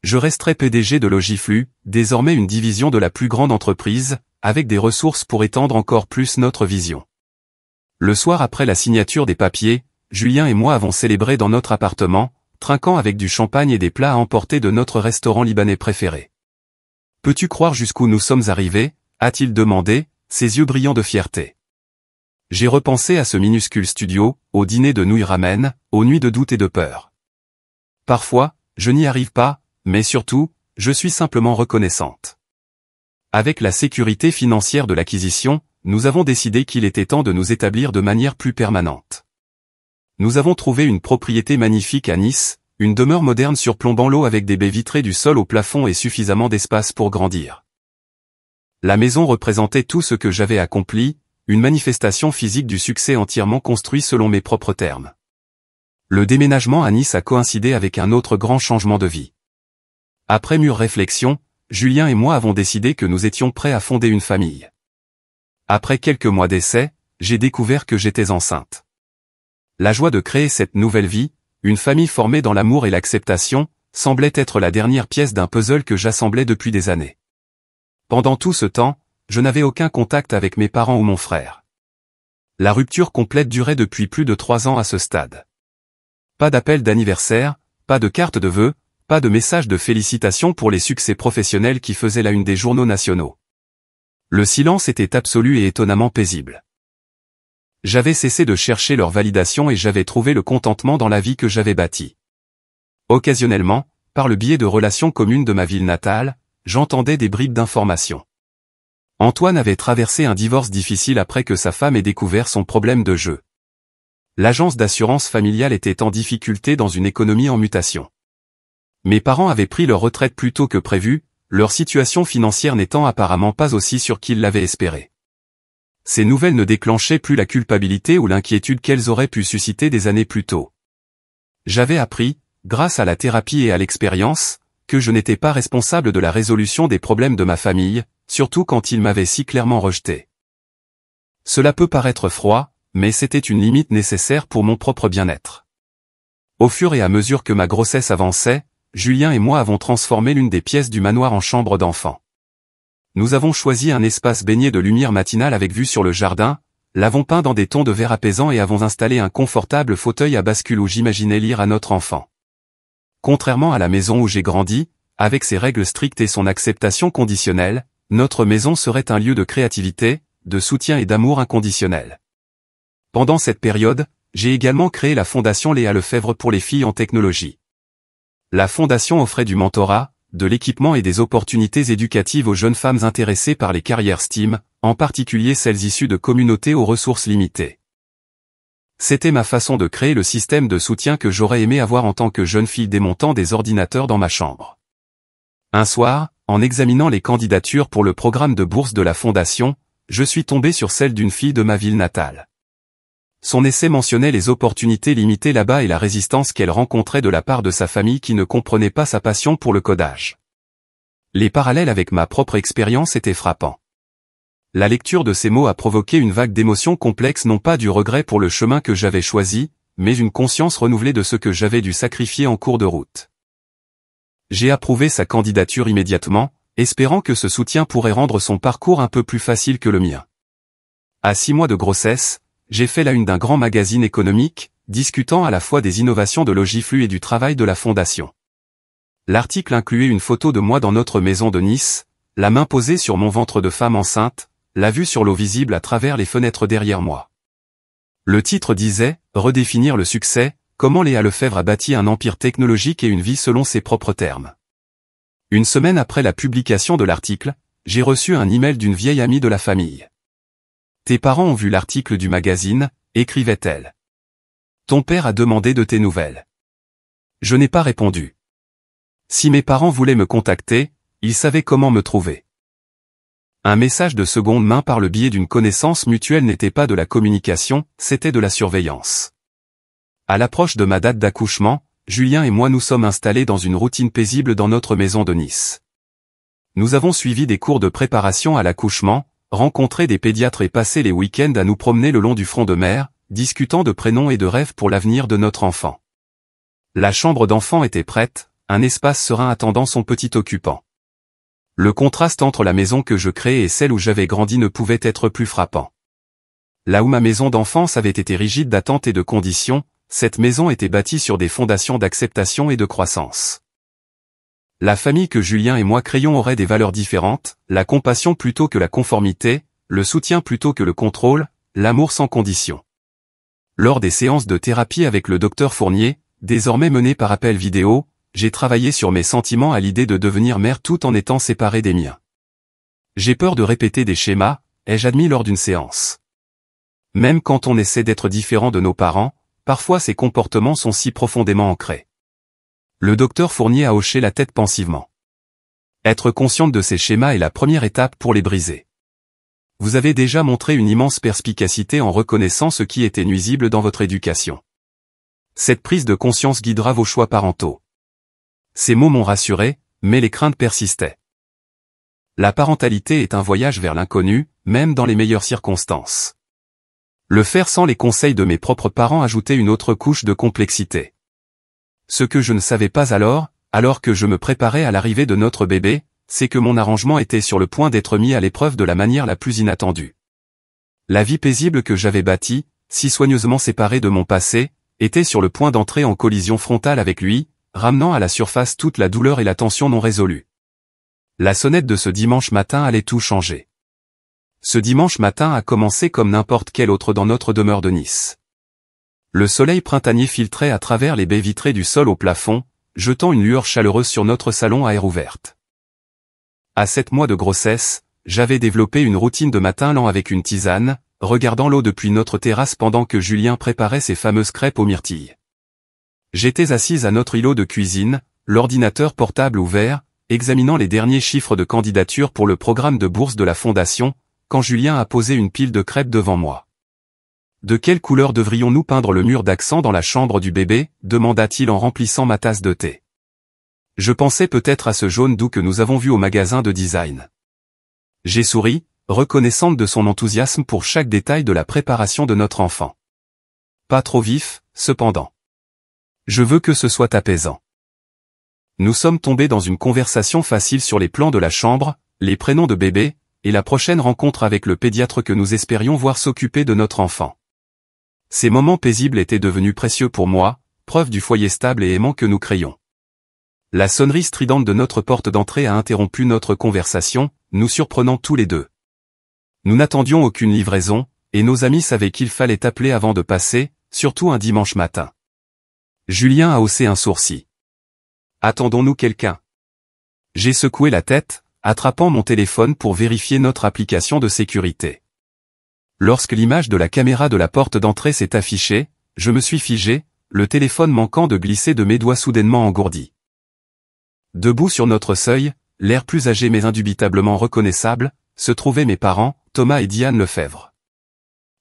Je resterai PDG de Logiflu, désormais une division de la plus grande entreprise, avec des ressources pour étendre encore plus notre vision. Le soir après la signature des papiers, Julien et moi avons célébré dans notre appartement, trinquant avec du champagne et des plats à emporter de notre restaurant libanais préféré. « Peux-tu croire jusqu'où nous sommes arrivés ?» a-t-il demandé, ses yeux brillants de fierté. J'ai repensé à ce minuscule studio, au dîner de nouilles ramen, aux nuits de doute et de peur. Parfois, je n'y arrive pas, mais surtout, je suis simplement reconnaissante. Avec la sécurité financière de l'acquisition, nous avons décidé qu'il était temps de nous établir de manière plus permanente. Nous avons trouvé une propriété magnifique à Nice, une demeure moderne surplombant l'eau avec des baies vitrées du sol au plafond et suffisamment d'espace pour grandir. La maison représentait tout ce que j'avais accompli, une manifestation physique du succès entièrement construit selon mes propres termes. Le déménagement à Nice a coïncidé avec un autre grand changement de vie. Après mûre réflexion, Julien et moi avons décidé que nous étions prêts à fonder une famille. Après quelques mois d'essai, j'ai découvert que j'étais enceinte. La joie de créer cette nouvelle vie, une famille formée dans l'amour et l'acceptation, semblait être la dernière pièce d'un puzzle que j'assemblais depuis des années. Pendant tout ce temps, je n'avais aucun contact avec mes parents ou mon frère. La rupture complète durait depuis plus de 3 ans à ce stade. Pas d'appel d'anniversaire, pas de carte de vœux, pas de message de félicitations pour les succès professionnels qui faisaient la une des journaux nationaux. Le silence était absolu et étonnamment paisible. J'avais cessé de chercher leur validation et j'avais trouvé le contentement dans la vie que j'avais bâtie. Occasionnellement, par le biais de relations communes de ma ville natale, j'entendais des bribes d'informations. Antoine avait traversé un divorce difficile après que sa femme ait découvert son problème de jeu. L'agence d'assurance familiale était en difficulté dans une économie en mutation. Mes parents avaient pris leur retraite plus tôt que prévu, leur situation financière n'étant apparemment pas aussi sûre qu'ils l'avaient espéré. Ces nouvelles ne déclenchaient plus la culpabilité ou l'inquiétude qu'elles auraient pu susciter des années plus tôt. J'avais appris, grâce à la thérapie et à l'expérience, que je n'étais pas responsable de la résolution des problèmes de ma famille, surtout quand ils m'avaient si clairement rejeté. Cela peut paraître froid, mais c'était une limite nécessaire pour mon propre bien-être. Au fur et à mesure que ma grossesse avançait, Julien et moi avons transformé l'une des pièces du manoir en chambre d'enfant. Nous avons choisi un espace baigné de lumière matinale avec vue sur le jardin, l'avons peint dans des tons de vert apaisants et avons installé un confortable fauteuil à bascule où j'imaginais lire à notre enfant. Contrairement à la maison où j'ai grandi, avec ses règles strictes et son acceptation conditionnelle, notre maison serait un lieu de créativité, de soutien et d'amour inconditionnel. Pendant cette période, j'ai également créé la Fondation Léa Lefebvre pour les filles en technologie. La Fondation offrait du mentorat, de l'équipement et des opportunités éducatives aux jeunes femmes intéressées par les carrières STEAM, en particulier celles issues de communautés aux ressources limitées. C'était ma façon de créer le système de soutien que j'aurais aimé avoir en tant que jeune fille démontant des ordinateurs dans ma chambre. Un soir, en examinant les candidatures pour le programme de bourse de la Fondation, je suis tombé sur celle d'une fille de ma ville natale. Son essai mentionnait les opportunités limitées là-bas et la résistance qu'elle rencontrait de la part de sa famille qui ne comprenait pas sa passion pour le codage. Les parallèles avec ma propre expérience étaient frappants. La lecture de ces mots a provoqué une vague d'émotions complexes non pas du regret pour le chemin que j'avais choisi, mais une conscience renouvelée de ce que j'avais dû sacrifier en cours de route. J'ai approuvé sa candidature immédiatement, espérant que ce soutien pourrait rendre son parcours un peu plus facile que le mien. À 6 mois de grossesse, j'ai fait la une d'un grand magazine économique, discutant à la fois des innovations de Logiflu et du travail de la Fondation. L'article incluait une photo de moi dans notre maison de Nice, la main posée sur mon ventre de femme enceinte, la vue sur l'eau visible à travers les fenêtres derrière moi. Le titre disait « Redéfinir le succès, comment Léa Lefebvre a bâti un empire technologique et une vie selon ses propres termes ». Une semaine après la publication de l'article, j'ai reçu un email d'une vieille amie de la famille. « Tes parents ont vu l'article du magazine », écrivait-elle. « Ton père a demandé de tes nouvelles. » Je n'ai pas répondu. Si mes parents voulaient me contacter, ils savaient comment me trouver. Un message de seconde main par le biais d'une connaissance mutuelle n'était pas de la communication, c'était de la surveillance. À l'approche de ma date d'accouchement, Julien et moi nous sommes installés dans une routine paisible dans notre maison de Nice. Nous avons suivi des cours de préparation à l'accouchement, rencontré des pédiatres et passé les week-ends à nous promener le long du front de mer, discutant de prénoms et de rêves pour l'avenir de notre enfant. La chambre d'enfant était prête, un espace serein attendant son petit occupant. Le contraste entre la maison que je créais et celle où j'avais grandi ne pouvait être plus frappant. Là où ma maison d'enfance avait été rigide d'attentes et de conditions, cette maison était bâtie sur des fondations d'acceptation et de croissance. La famille que Julien et moi créions aurait des valeurs différentes, la compassion plutôt que la conformité, le soutien plutôt que le contrôle, l'amour sans condition. Lors des séances de thérapie avec le docteur Fournier, désormais menées par appel vidéo, j'ai travaillé sur mes sentiments à l'idée de devenir mère tout en étant séparée des miens. J'ai peur de répéter des schémas, ai-je admis lors d'une séance. Même quand on essaie d'être différent de nos parents, parfois ces comportements sont si profondément ancrés. Le docteur Fournier a hoché la tête pensivement. Être consciente de ces schémas est la première étape pour les briser. Vous avez déjà montré une immense perspicacité en reconnaissant ce qui était nuisible dans votre éducation. Cette prise de conscience guidera vos choix parentaux. Ces mots m'ont rassuré, mais les craintes persistaient. La parentalité est un voyage vers l'inconnu, même dans les meilleures circonstances. Le faire sans les conseils de mes propres parents ajoutait une autre couche de complexité. Ce que je ne savais pas alors que je me préparais à l'arrivée de notre bébé, c'est que mon arrangement était sur le point d'être mis à l'épreuve de la manière la plus inattendue. La vie paisible que j'avais bâtie, si soigneusement séparée de mon passé, était sur le point d'entrer en collision frontale avec lui, ramenant à la surface toute la douleur et la tension non résolue. La sonnette de ce dimanche matin allait tout changer. Ce dimanche matin a commencé comme n'importe quel autre dans notre demeure de Nice. Le soleil printanier filtrait à travers les baies vitrées du sol au plafond, jetant une lueur chaleureuse sur notre salon à air ouverte. À 7 mois de grossesse, j'avais développé une routine de matin lent avec une tisane, regardant l'eau depuis notre terrasse pendant que Julien préparait ses fameuses crêpes aux myrtilles. J'étais assise à notre îlot de cuisine, l'ordinateur portable ouvert, examinant les derniers chiffres de candidature pour le programme de bourse de la Fondation, quand Julien a posé une pile de crêpes devant moi. « De quelle couleur devrions-nous peindre le mur d'accent dans la chambre du bébé ?» demanda-t-il en remplissant ma tasse de thé. Je pensais peut-être à ce jaune doux que nous avons vu au magasin de design. J'ai souri, reconnaissante de son enthousiasme pour chaque détail de la préparation de notre enfant. Pas trop vif, cependant. Je veux que ce soit apaisant. Nous sommes tombés dans une conversation facile sur les plans de la chambre, les prénoms de bébé, et la prochaine rencontre avec le pédiatre que nous espérions voir s'occuper de notre enfant. Ces moments paisibles étaient devenus précieux pour moi, preuve du foyer stable et aimant que nous créions. La sonnerie stridente de notre porte d'entrée a interrompu notre conversation, nous surprenant tous les deux. Nous n'attendions aucune livraison, et nos amis savaient qu'il fallait appeler avant de passer, surtout un dimanche matin. Julien a haussé un sourcil. Attendons-nous quelqu'un? J'ai secoué la tête, attrapant mon téléphone pour vérifier notre application de sécurité. Lorsque l'image de la caméra de la porte d'entrée s'est affichée, je me suis figé, le téléphone manquant de glisser de mes doigts soudainement engourdis. Debout sur notre seuil, l'air plus âgé mais indubitablement reconnaissable, se trouvaient mes parents, Thomas et Diane Lefebvre.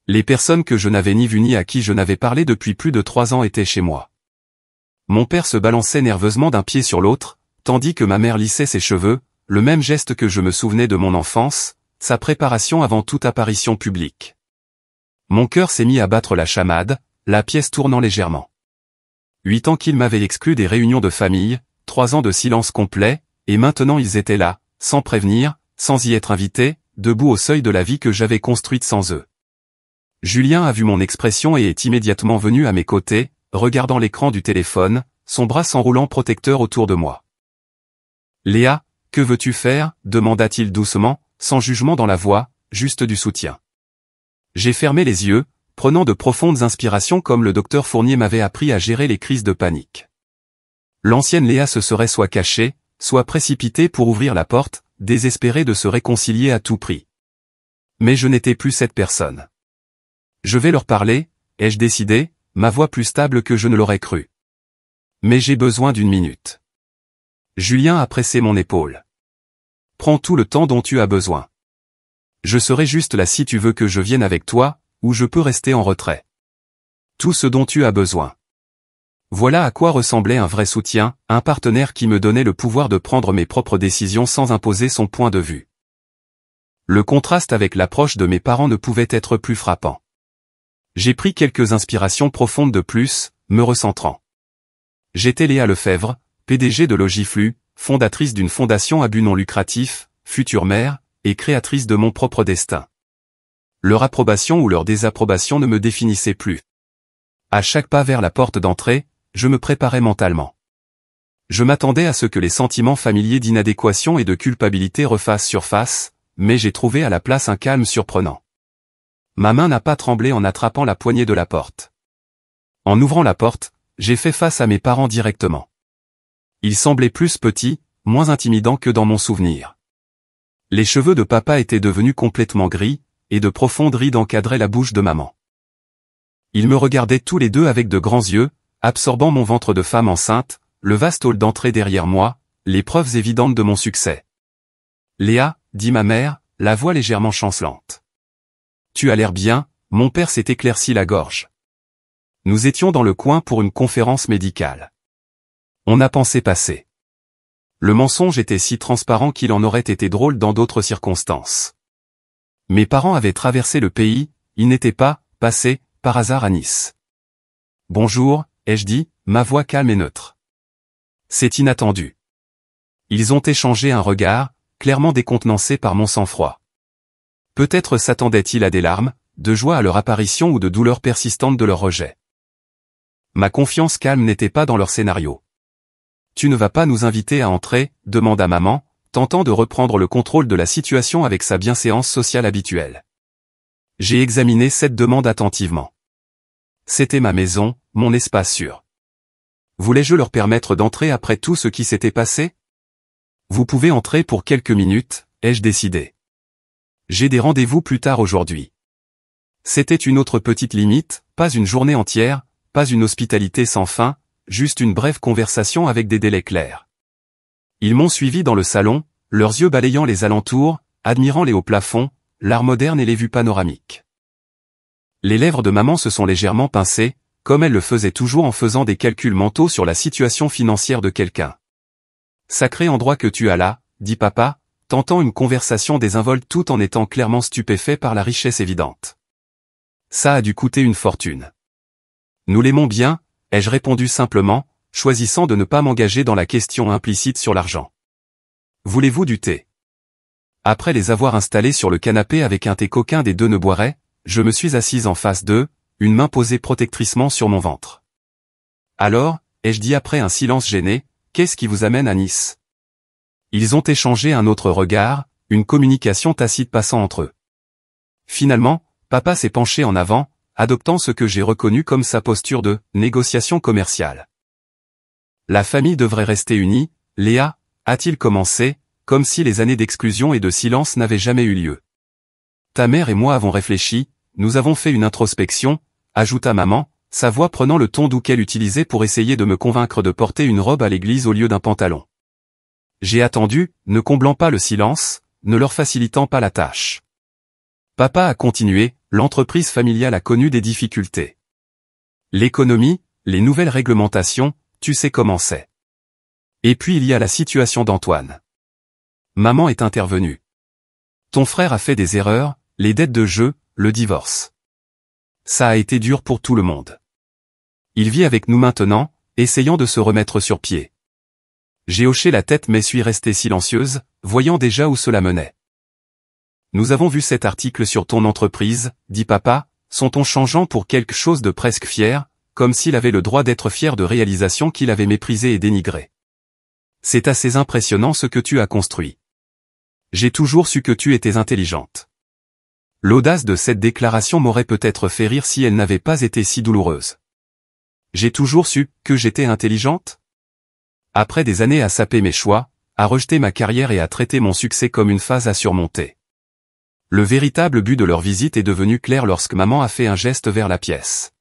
Les personnes que je n'avais ni vues ni à qui je n'avais parlé depuis plus de 3 ans étaient chez moi. Mon père se balançait nerveusement d'un pied sur l'autre, tandis que ma mère lissait ses cheveux, le même geste que je me souvenais de mon enfance, sa préparation avant toute apparition publique. Mon cœur s'est mis à battre la chamade, la pièce tournant légèrement. 8 ans qu'ils m'avaient exclu des réunions de famille, 3 ans de silence complet, et maintenant ils étaient là, sans prévenir, sans y être invités, debout au seuil de la vie que j'avais construite sans eux. Julien a vu mon expression et est immédiatement venu à mes côtés, regardant l'écran du téléphone, son bras s'enroulant protecteur autour de moi. « Léa, que veux-tu faire ?» demanda-t-il doucement, sans jugement dans la voix, juste du soutien. J'ai fermé les yeux, prenant de profondes inspirations comme le docteur Fournier m'avait appris à gérer les crises de panique. L'ancienne Léa se serait soit cachée, soit précipitée pour ouvrir la porte, désespérée de se réconcilier à tout prix. Mais je n'étais plus cette personne. Je vais leur parler, ai-je décidé, ma voix plus stable que je ne l'aurais cru. Mais j'ai besoin d'une minute. Julien a pressé mon épaule. Prends tout le temps dont tu as besoin. Je serai juste là si tu veux que je vienne avec toi, ou je peux rester en retrait. Tout ce dont tu as besoin. Voilà à quoi ressemblait un vrai soutien, un partenaire qui me donnait le pouvoir de prendre mes propres décisions sans imposer son point de vue. Le contraste avec l'approche de mes parents ne pouvait être plus frappant. J'ai pris quelques inspirations profondes de plus, me recentrant. J'étais Léa Lefebvre, PDG de Logiflu, fondatrice d'une fondation à but non lucratif, future mère, et créatrice de mon propre destin. Leur approbation ou leur désapprobation ne me définissait plus. À chaque pas vers la porte d'entrée, je me préparais mentalement. Je m'attendais à ce que les sentiments familiers d'inadéquation et de culpabilité refassent surface, mais j'ai trouvé à la place un calme surprenant. Ma main n'a pas tremblé en attrapant la poignée de la porte. En ouvrant la porte, j'ai fait face à mes parents directement. Ils semblaient plus petits, moins intimidants que dans mon souvenir. Les cheveux de papa étaient devenus complètement gris, et de profondes rides encadraient la bouche de maman. Ils me regardaient tous les deux avec de grands yeux, absorbant mon ventre de femme enceinte, le vaste hall d'entrée derrière moi, les preuves évidentes de mon succès. « Léa, » dit ma mère, la voix légèrement chancelante. « Tu as l'air bien », mon père s'est éclairci la gorge. Nous étions dans le coin pour une conférence médicale. On a pensé passer. Le mensonge était si transparent qu'il en aurait été drôle dans d'autres circonstances. Mes parents avaient traversé le pays, ils n'étaient pas passés par hasard à Nice. « Bonjour », ai-je dit, ma voix calme et neutre. C'est inattendu. Ils ont échangé un regard, clairement décontenancé par mon sang-froid. Peut-être s'attendaient-ils à des larmes, de joie à leur apparition ou de douleur persistante de leur rejet. Ma confiance calme n'était pas dans leur scénario. « Tu ne vas pas nous inviter à entrer ?» demanda maman, tentant de reprendre le contrôle de la situation avec sa bienséance sociale habituelle. J'ai examiné cette demande attentivement. C'était ma maison, mon espace sûr. Voulais-je leur permettre d'entrer après tout ce qui s'était passé? Vous pouvez entrer pour quelques minutes, ai-je décidé. J'ai des rendez-vous plus tard aujourd'hui. C'était une autre petite limite, pas une journée entière, pas une hospitalité sans fin, juste une brève conversation avec des délais clairs. Ils m'ont suivi dans le salon, leurs yeux balayant les alentours, admirant les hauts plafonds, l'art moderne et les vues panoramiques. Les lèvres de maman se sont légèrement pincées, comme elle le faisait toujours en faisant des calculs mentaux sur la situation financière de quelqu'un. « Sacré endroit que tu as là », dit papa, tentant une conversation désinvolte tout en étant clairement stupéfait par la richesse évidente. « Ça a dû coûter une fortune. » « Nous l'aimons bien », ai-je répondu simplement, choisissant de ne pas m'engager dans la question implicite sur l'argent. « Voulez-vous du thé ?» Après les avoir installés sur le canapé avec un thé qu'aucun des deux ne boirait, je me suis assise en face d'eux, une main posée protectricement sur mon ventre. « Alors, » ai-je dit après un silence gêné, « qu'est-ce qui vous amène à Nice ?» Ils ont échangé un autre regard, une communication tacite passant entre eux. Finalement, papa s'est penché en avant, adoptant ce que j'ai reconnu comme sa posture de négociation commerciale. « La famille devrait rester unie, Léa » a-t-il commencé, comme si les années d'exclusion et de silence n'avaient jamais eu lieu. « Ta mère et moi avons réfléchi, nous avons fait une introspection » ajouta maman, sa voix prenant le ton doux qu'elle utilisait pour essayer de me convaincre de porter une robe à l'église au lieu d'un pantalon. J'ai attendu, ne comblant pas le silence, ne leur facilitant pas la tâche. Papa a continué, l'entreprise familiale a connu des difficultés. L'économie, les nouvelles réglementations, tu sais comment c'est. Et puis il y a la situation d'Antoine. Maman est intervenue. Ton frère a fait des erreurs, les dettes de jeu, le divorce. Ça a été dur pour tout le monde. Il vit avec nous maintenant, essayant de se remettre sur pied. J'ai hoché la tête mais suis restée silencieuse, voyant déjà où cela menait. Nous avons vu cet article sur ton entreprise, dit papa, son ton changeant pour quelque chose de presque fier, comme s'il avait le droit d'être fier de réalisations qu'il avait méprisées et dénigrées. C'est assez impressionnant ce que tu as construit. J'ai toujours su que tu étais intelligente. L'audace de cette déclaration m'aurait peut-être fait rire si elle n'avait pas été si douloureuse. J'ai toujours su que j'étais intelligente? Après des années à saper mes choix, à rejeter ma carrière et à traiter mon succès comme une phase à surmonter. Le véritable but de leur visite est devenu clair lorsque maman a fait un geste vers la pièce.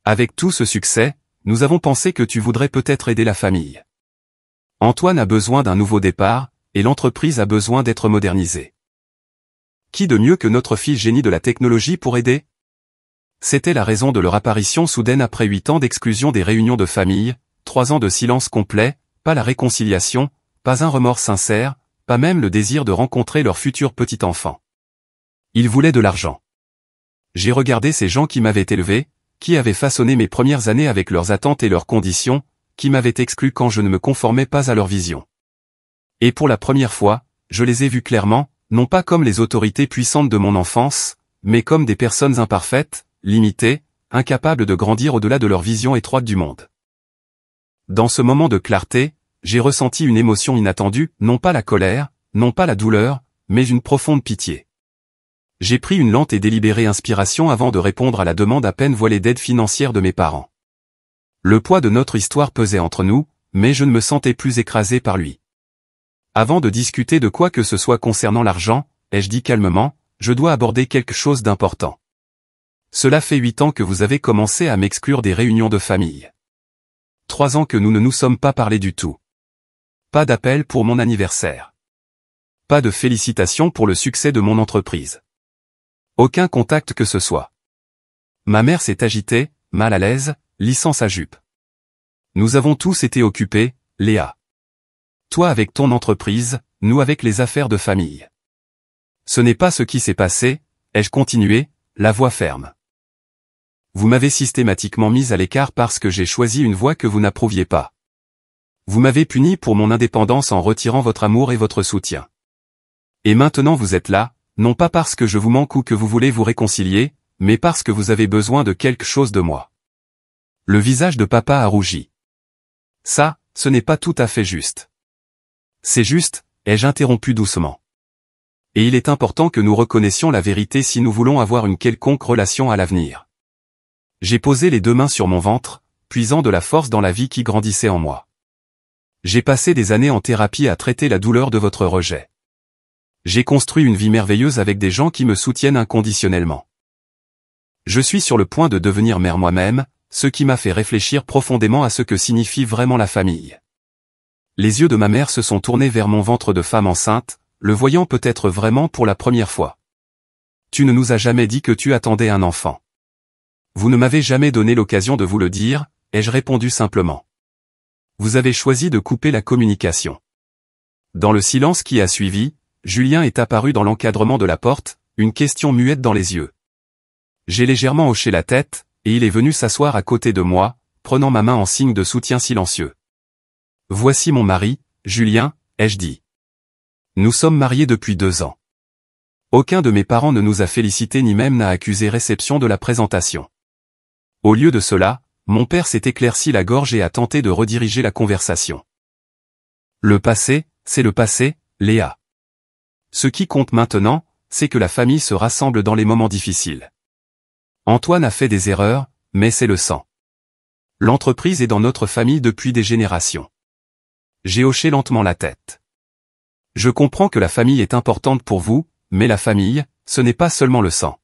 Avec tout ce succès, nous avons pensé que tu voudrais peut-être aider la famille. Antoine a besoin d'un nouveau départ, et l'entreprise a besoin d'être modernisée. Qui de mieux que notre fils génie de la technologie pour aider? C'était la raison de leur apparition soudaine après 8 ans d'exclusion des réunions de famille, 3 ans de silence complet, pas la réconciliation, pas un remords sincère, pas même le désir de rencontrer leur futur petit enfant. Ils voulaient de l'argent. J'ai regardé ces gens qui m'avaient élevé, qui avaient façonné mes premières années avec leurs attentes et leurs conditions, qui m'avaient exclu quand je ne me conformais pas à leur vision. Et pour la première fois, je les ai vus clairement, non pas comme les autorités puissantes de mon enfance, mais comme des personnes imparfaites, limitées, incapables de grandir au-delà de leur vision étroite du monde. Dans ce moment de clarté, j'ai ressenti une émotion inattendue, non pas la colère, non pas la douleur, mais une profonde pitié. J'ai pris une lente et délibérée inspiration avant de répondre à la demande à peine voilée d'aide financière de mes parents. Le poids de notre histoire pesait entre nous, mais je ne me sentais plus écrasé par lui. Avant de discuter de quoi que ce soit concernant l'argent, ai-je dit calmement, je dois aborder quelque chose d'important. Cela fait 8 ans que vous avez commencé à m'exclure des réunions de famille. 3 ans que nous ne nous sommes pas parlé du tout. Pas d'appel pour mon anniversaire. Pas de félicitations pour le succès de mon entreprise. Aucun contact que ce soit. Ma mère s'est agitée, mal à l'aise, lissant sa jupe. Nous avons tous été occupés, Léa. Toi avec ton entreprise, nous avec les affaires de famille. Ce n'est pas ce qui s'est passé, ai-je continué, la voix ferme. Vous m'avez systématiquement mise à l'écart parce que j'ai choisi une voie que vous n'approuviez pas. Vous m'avez puni pour mon indépendance en retirant votre amour et votre soutien. Et maintenant vous êtes là, non pas parce que je vous manque ou que vous voulez vous réconcilier, mais parce que vous avez besoin de quelque chose de moi. Le visage de papa a rougi. Ça, ce n'est pas tout à fait juste. C'est juste, ai-je interrompu doucement. Et il est important que nous reconnaissions la vérité si nous voulons avoir une quelconque relation à l'avenir. J'ai posé les 2 mains sur mon ventre, puisant de la force dans la vie qui grandissait en moi. J'ai passé des années en thérapie à traiter la douleur de votre rejet. J'ai construit une vie merveilleuse avec des gens qui me soutiennent inconditionnellement. Je suis sur le point de devenir mère moi-même, ce qui m'a fait réfléchir profondément à ce que signifie vraiment la famille. Les yeux de ma mère se sont tournés vers mon ventre de femme enceinte, le voyant peut-être vraiment pour la première fois. Tu ne nous as jamais dit que tu attendais un enfant. Vous ne m'avez jamais donné l'occasion de vous le dire, ai-je répondu simplement. Vous avez choisi de couper la communication. Dans le silence qui a suivi, Julien est apparu dans l'encadrement de la porte, une question muette dans les yeux. J'ai légèrement hoché la tête, et il est venu s'asseoir à côté de moi, prenant ma main en signe de soutien silencieux. Voici mon mari, Julien, ai-je dit. Nous sommes mariés depuis 2 ans. Aucun de mes parents ne nous a félicités ni même n'a accusé réception de la présentation. Au lieu de cela, mon père s'est éclairci la gorge et a tenté de rediriger la conversation. Le passé, c'est le passé, Léa. Ce qui compte maintenant, c'est que la famille se rassemble dans les moments difficiles. Antoine a fait des erreurs, mais c'est le sang. L'entreprise est dans notre famille depuis des générations. J'ai hoché lentement la tête. Je comprends que la famille est importante pour vous, mais la famille, ce n'est pas seulement le sang.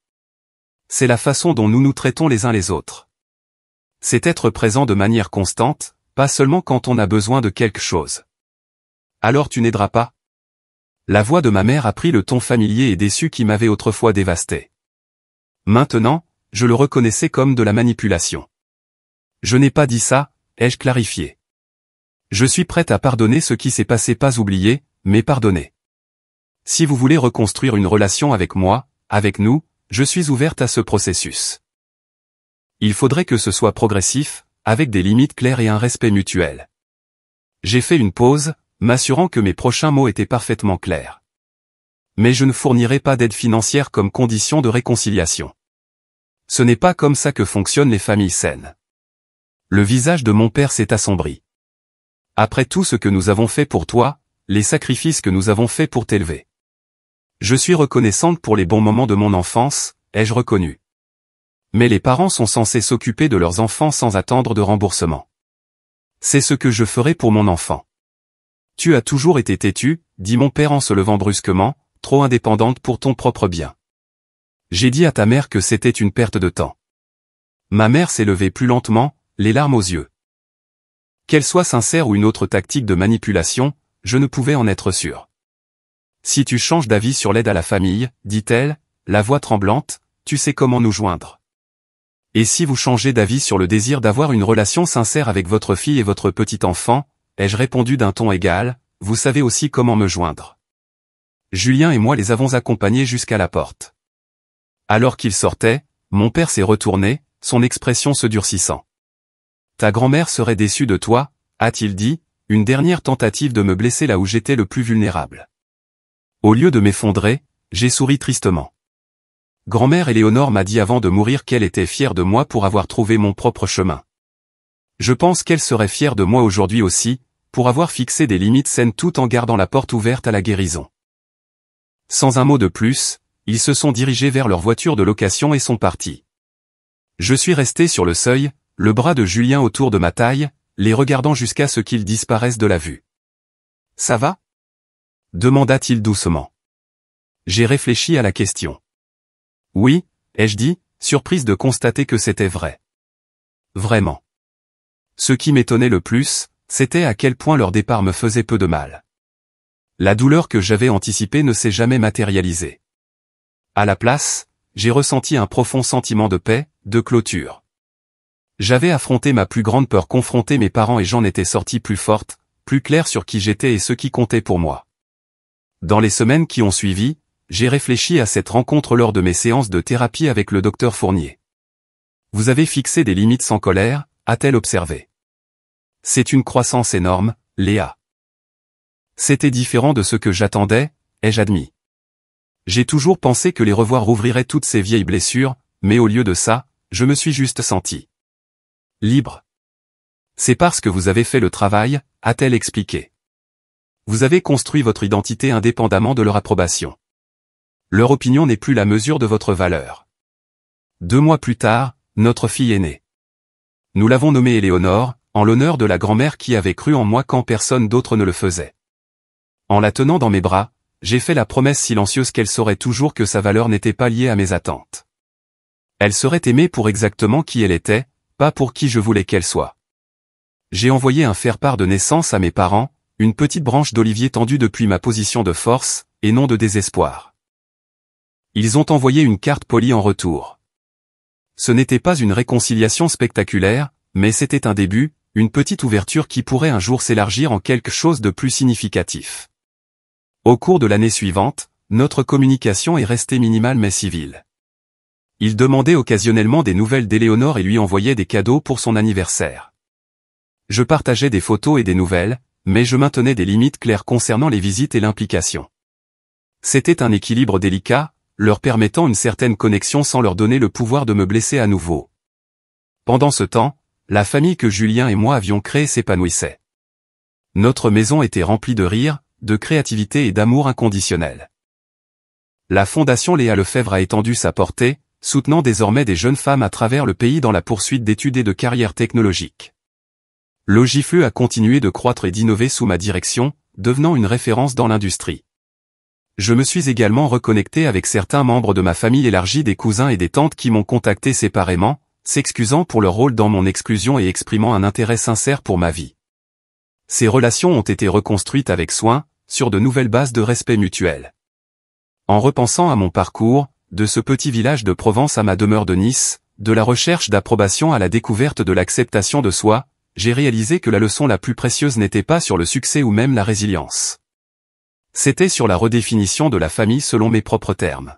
C'est la façon dont nous nous traitons les uns les autres. C'est être présent de manière constante, pas seulement quand on a besoin de quelque chose. Alors tu n'aideras pas? La voix de ma mère a pris le ton familier et déçu qui m'avait autrefois dévasté. Maintenant, je le reconnaissais comme de la manipulation. Je n'ai pas dit ça, ai-je clarifié. Je suis prête à pardonner ce qui s'est passé, pas oublier, mais pardonner. Si vous voulez reconstruire une relation avec moi, avec nous, je suis ouverte à ce processus. Il faudrait que ce soit progressif, avec des limites claires et un respect mutuel. J'ai fait une pause, m'assurant que mes prochains mots étaient parfaitement clairs. Mais je ne fournirai pas d'aide financière comme condition de réconciliation. Ce n'est pas comme ça que fonctionnent les familles saines. Le visage de mon père s'est assombri. Après tout ce que nous avons fait pour toi, les sacrifices que nous avons faits pour t'élever. Je suis reconnaissante pour les bons moments de mon enfance, ai-je reconnu. Mais les parents sont censés s'occuper de leurs enfants sans attendre de remboursement. C'est ce que je ferai pour mon enfant. Tu as toujours été têtue, dit mon père en se levant brusquement, trop indépendante pour ton propre bien. J'ai dit à ta mère que c'était une perte de temps. Ma mère s'est levée plus lentement, les larmes aux yeux. Qu'elle soit sincère ou une autre tactique de manipulation, je ne pouvais en être sûr. Si tu changes d'avis sur l'aide à la famille, dit-elle, la voix tremblante, tu sais comment nous joindre. Et si vous changez d'avis sur le désir d'avoir une relation sincère avec votre fille et votre petit enfant, ai-je répondu d'un ton égal, vous savez aussi comment me joindre. Julien et moi les avons accompagnés jusqu'à la porte. Alors qu'ils sortaient, mon père s'est retourné, son expression se durcissant. Ta grand-mère serait déçue de toi, a-t-il dit, une dernière tentative de me blesser là où j'étais le plus vulnérable. Au lieu de m'effondrer, j'ai souri tristement. Grand-mère Éléonore m'a dit avant de mourir qu'elle était fière de moi pour avoir trouvé mon propre chemin. Je pense qu'elle serait fière de moi aujourd'hui aussi, pour avoir fixé des limites saines tout en gardant la porte ouverte à la guérison. Sans un mot de plus, ils se sont dirigés vers leur voiture de location et sont partis. Je suis resté sur le seuil, le bras de Julien autour de ma taille, les regardant jusqu'à ce qu'ils disparaissent de la vue. « Ça va » demanda-t-il doucement. J'ai réfléchi à la question. « Oui » ai-je dit, surprise de constater que c'était vrai. Vraiment. Ce qui m'étonnait le plus, c'était à quel point leur départ me faisait peu de mal. La douleur que j'avais anticipée ne s'est jamais matérialisée. À la place, j'ai ressenti un profond sentiment de paix, de clôture. J'avais affronté ma plus grande peur, confronté mes parents et j'en étais sorti plus forte, plus claire sur qui j'étais et ce qui comptait pour moi. Dans les semaines qui ont suivi, j'ai réfléchi à cette rencontre lors de mes séances de thérapie avec le docteur Fournier. Vous avez fixé des limites sans colère, a-t-elle observé. C'est une croissance énorme, Léa. C'était différent de ce que j'attendais, ai-je admis. J'ai toujours pensé que les revoir rouvriraient toutes ces vieilles blessures, mais au lieu de ça, je me suis juste senti libre. C'est parce que vous avez fait le travail, a-t-elle expliqué. Vous avez construit votre identité indépendamment de leur approbation. Leur opinion n'est plus la mesure de votre valeur. 2 mois plus tard, notre fille est née. Nous l'avons nommée Éléonore, en l'honneur de la grand-mère qui avait cru en moi quand personne d'autre ne le faisait. En la tenant dans mes bras, j'ai fait la promesse silencieuse qu'elle saurait toujours que sa valeur n'était pas liée à mes attentes. Elle serait aimée pour exactement qui elle était, pas pour qui je voulais qu'elle soit. J'ai envoyé un faire-part de naissance à mes parents, une petite branche d'olivier tendue depuis ma position de force, et non de désespoir. Ils ont envoyé une carte polie en retour. Ce n'était pas une réconciliation spectaculaire, mais c'était un début, une petite ouverture qui pourrait un jour s'élargir en quelque chose de plus significatif. Au cours de l'année suivante, notre communication est restée minimale mais civile. Il demandait occasionnellement des nouvelles d'Éléonore et lui envoyait des cadeaux pour son anniversaire. Je partageais des photos et des nouvelles, mais je maintenais des limites claires concernant les visites et l'implication. C'était un équilibre délicat, leur permettant une certaine connexion sans leur donner le pouvoir de me blesser à nouveau. Pendant ce temps, la famille que Julien et moi avions créée s'épanouissait. Notre maison était remplie de rire, de créativité et d'amour inconditionnel. La Fondation Léa Lefebvre a étendu sa portée, soutenant désormais des jeunes femmes à travers le pays dans la poursuite d'études et de carrières technologiques. Logiflu a continué de croître et d'innover sous ma direction, devenant une référence dans l'industrie. Je me suis également reconnecté avec certains membres de ma famille élargie, des cousins et des tantes qui m'ont contacté séparément, s'excusant pour leur rôle dans mon exclusion et exprimant un intérêt sincère pour ma vie. Ces relations ont été reconstruites avec soin, sur de nouvelles bases de respect mutuel. En repensant à mon parcours, de ce petit village de Provence à ma demeure de Nice, de la recherche d'approbation à la découverte de l'acceptation de soi, j'ai réalisé que la leçon la plus précieuse n'était pas sur le succès ou même la résilience. C'était sur la redéfinition de la famille selon mes propres termes.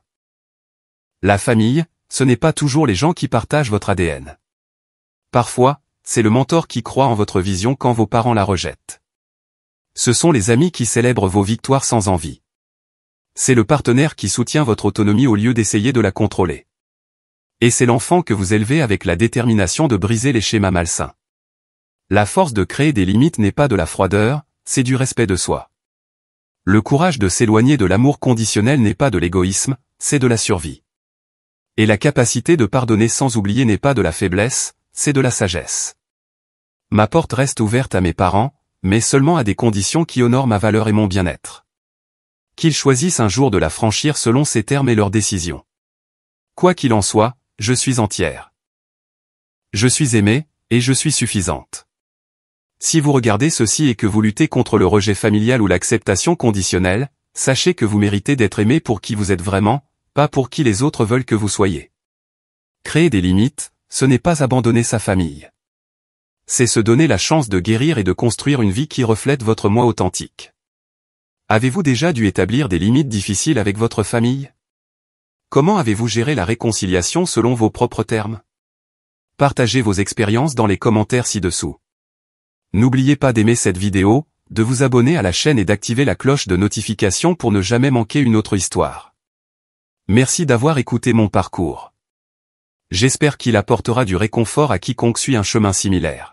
La famille, ce n'est pas toujours les gens qui partagent votre ADN. Parfois, c'est le mentor qui croit en votre vision quand vos parents la rejettent. Ce sont les amis qui célèbrent vos victoires sans envie. C'est le partenaire qui soutient votre autonomie au lieu d'essayer de la contrôler. Et c'est l'enfant que vous élevez avec la détermination de briser les schémas malsains. La force de créer des limites n'est pas de la froideur, c'est du respect de soi. Le courage de s'éloigner de l'amour conditionnel n'est pas de l'égoïsme, c'est de la survie. Et la capacité de pardonner sans oublier n'est pas de la faiblesse, c'est de la sagesse. Ma porte reste ouverte à mes parents, mais seulement à des conditions qui honorent ma valeur et mon bien-être. Qu'ils choisissent un jour de la franchir selon ses termes et leurs décisions. Quoi qu'il en soit, je suis entière. Je suis aimée, et je suis suffisante. Si vous regardez ceci et que vous luttez contre le rejet familial ou l'acceptation conditionnelle, sachez que vous méritez d'être aimé pour qui vous êtes vraiment, pas pour qui les autres veulent que vous soyez. Créer des limites, ce n'est pas abandonner sa famille. C'est se donner la chance de guérir et de construire une vie qui reflète votre moi authentique. Avez-vous déjà dû établir des limites difficiles avec votre famille? Comment avez-vous géré la réconciliation selon vos propres termes? Partagez vos expériences dans les commentaires ci-dessous. N'oubliez pas d'aimer cette vidéo, de vous abonner à la chaîne et d'activer la cloche de notification pour ne jamais manquer une autre histoire. Merci d'avoir écouté mon parcours. J'espère qu'il apportera du réconfort à quiconque suit un chemin similaire.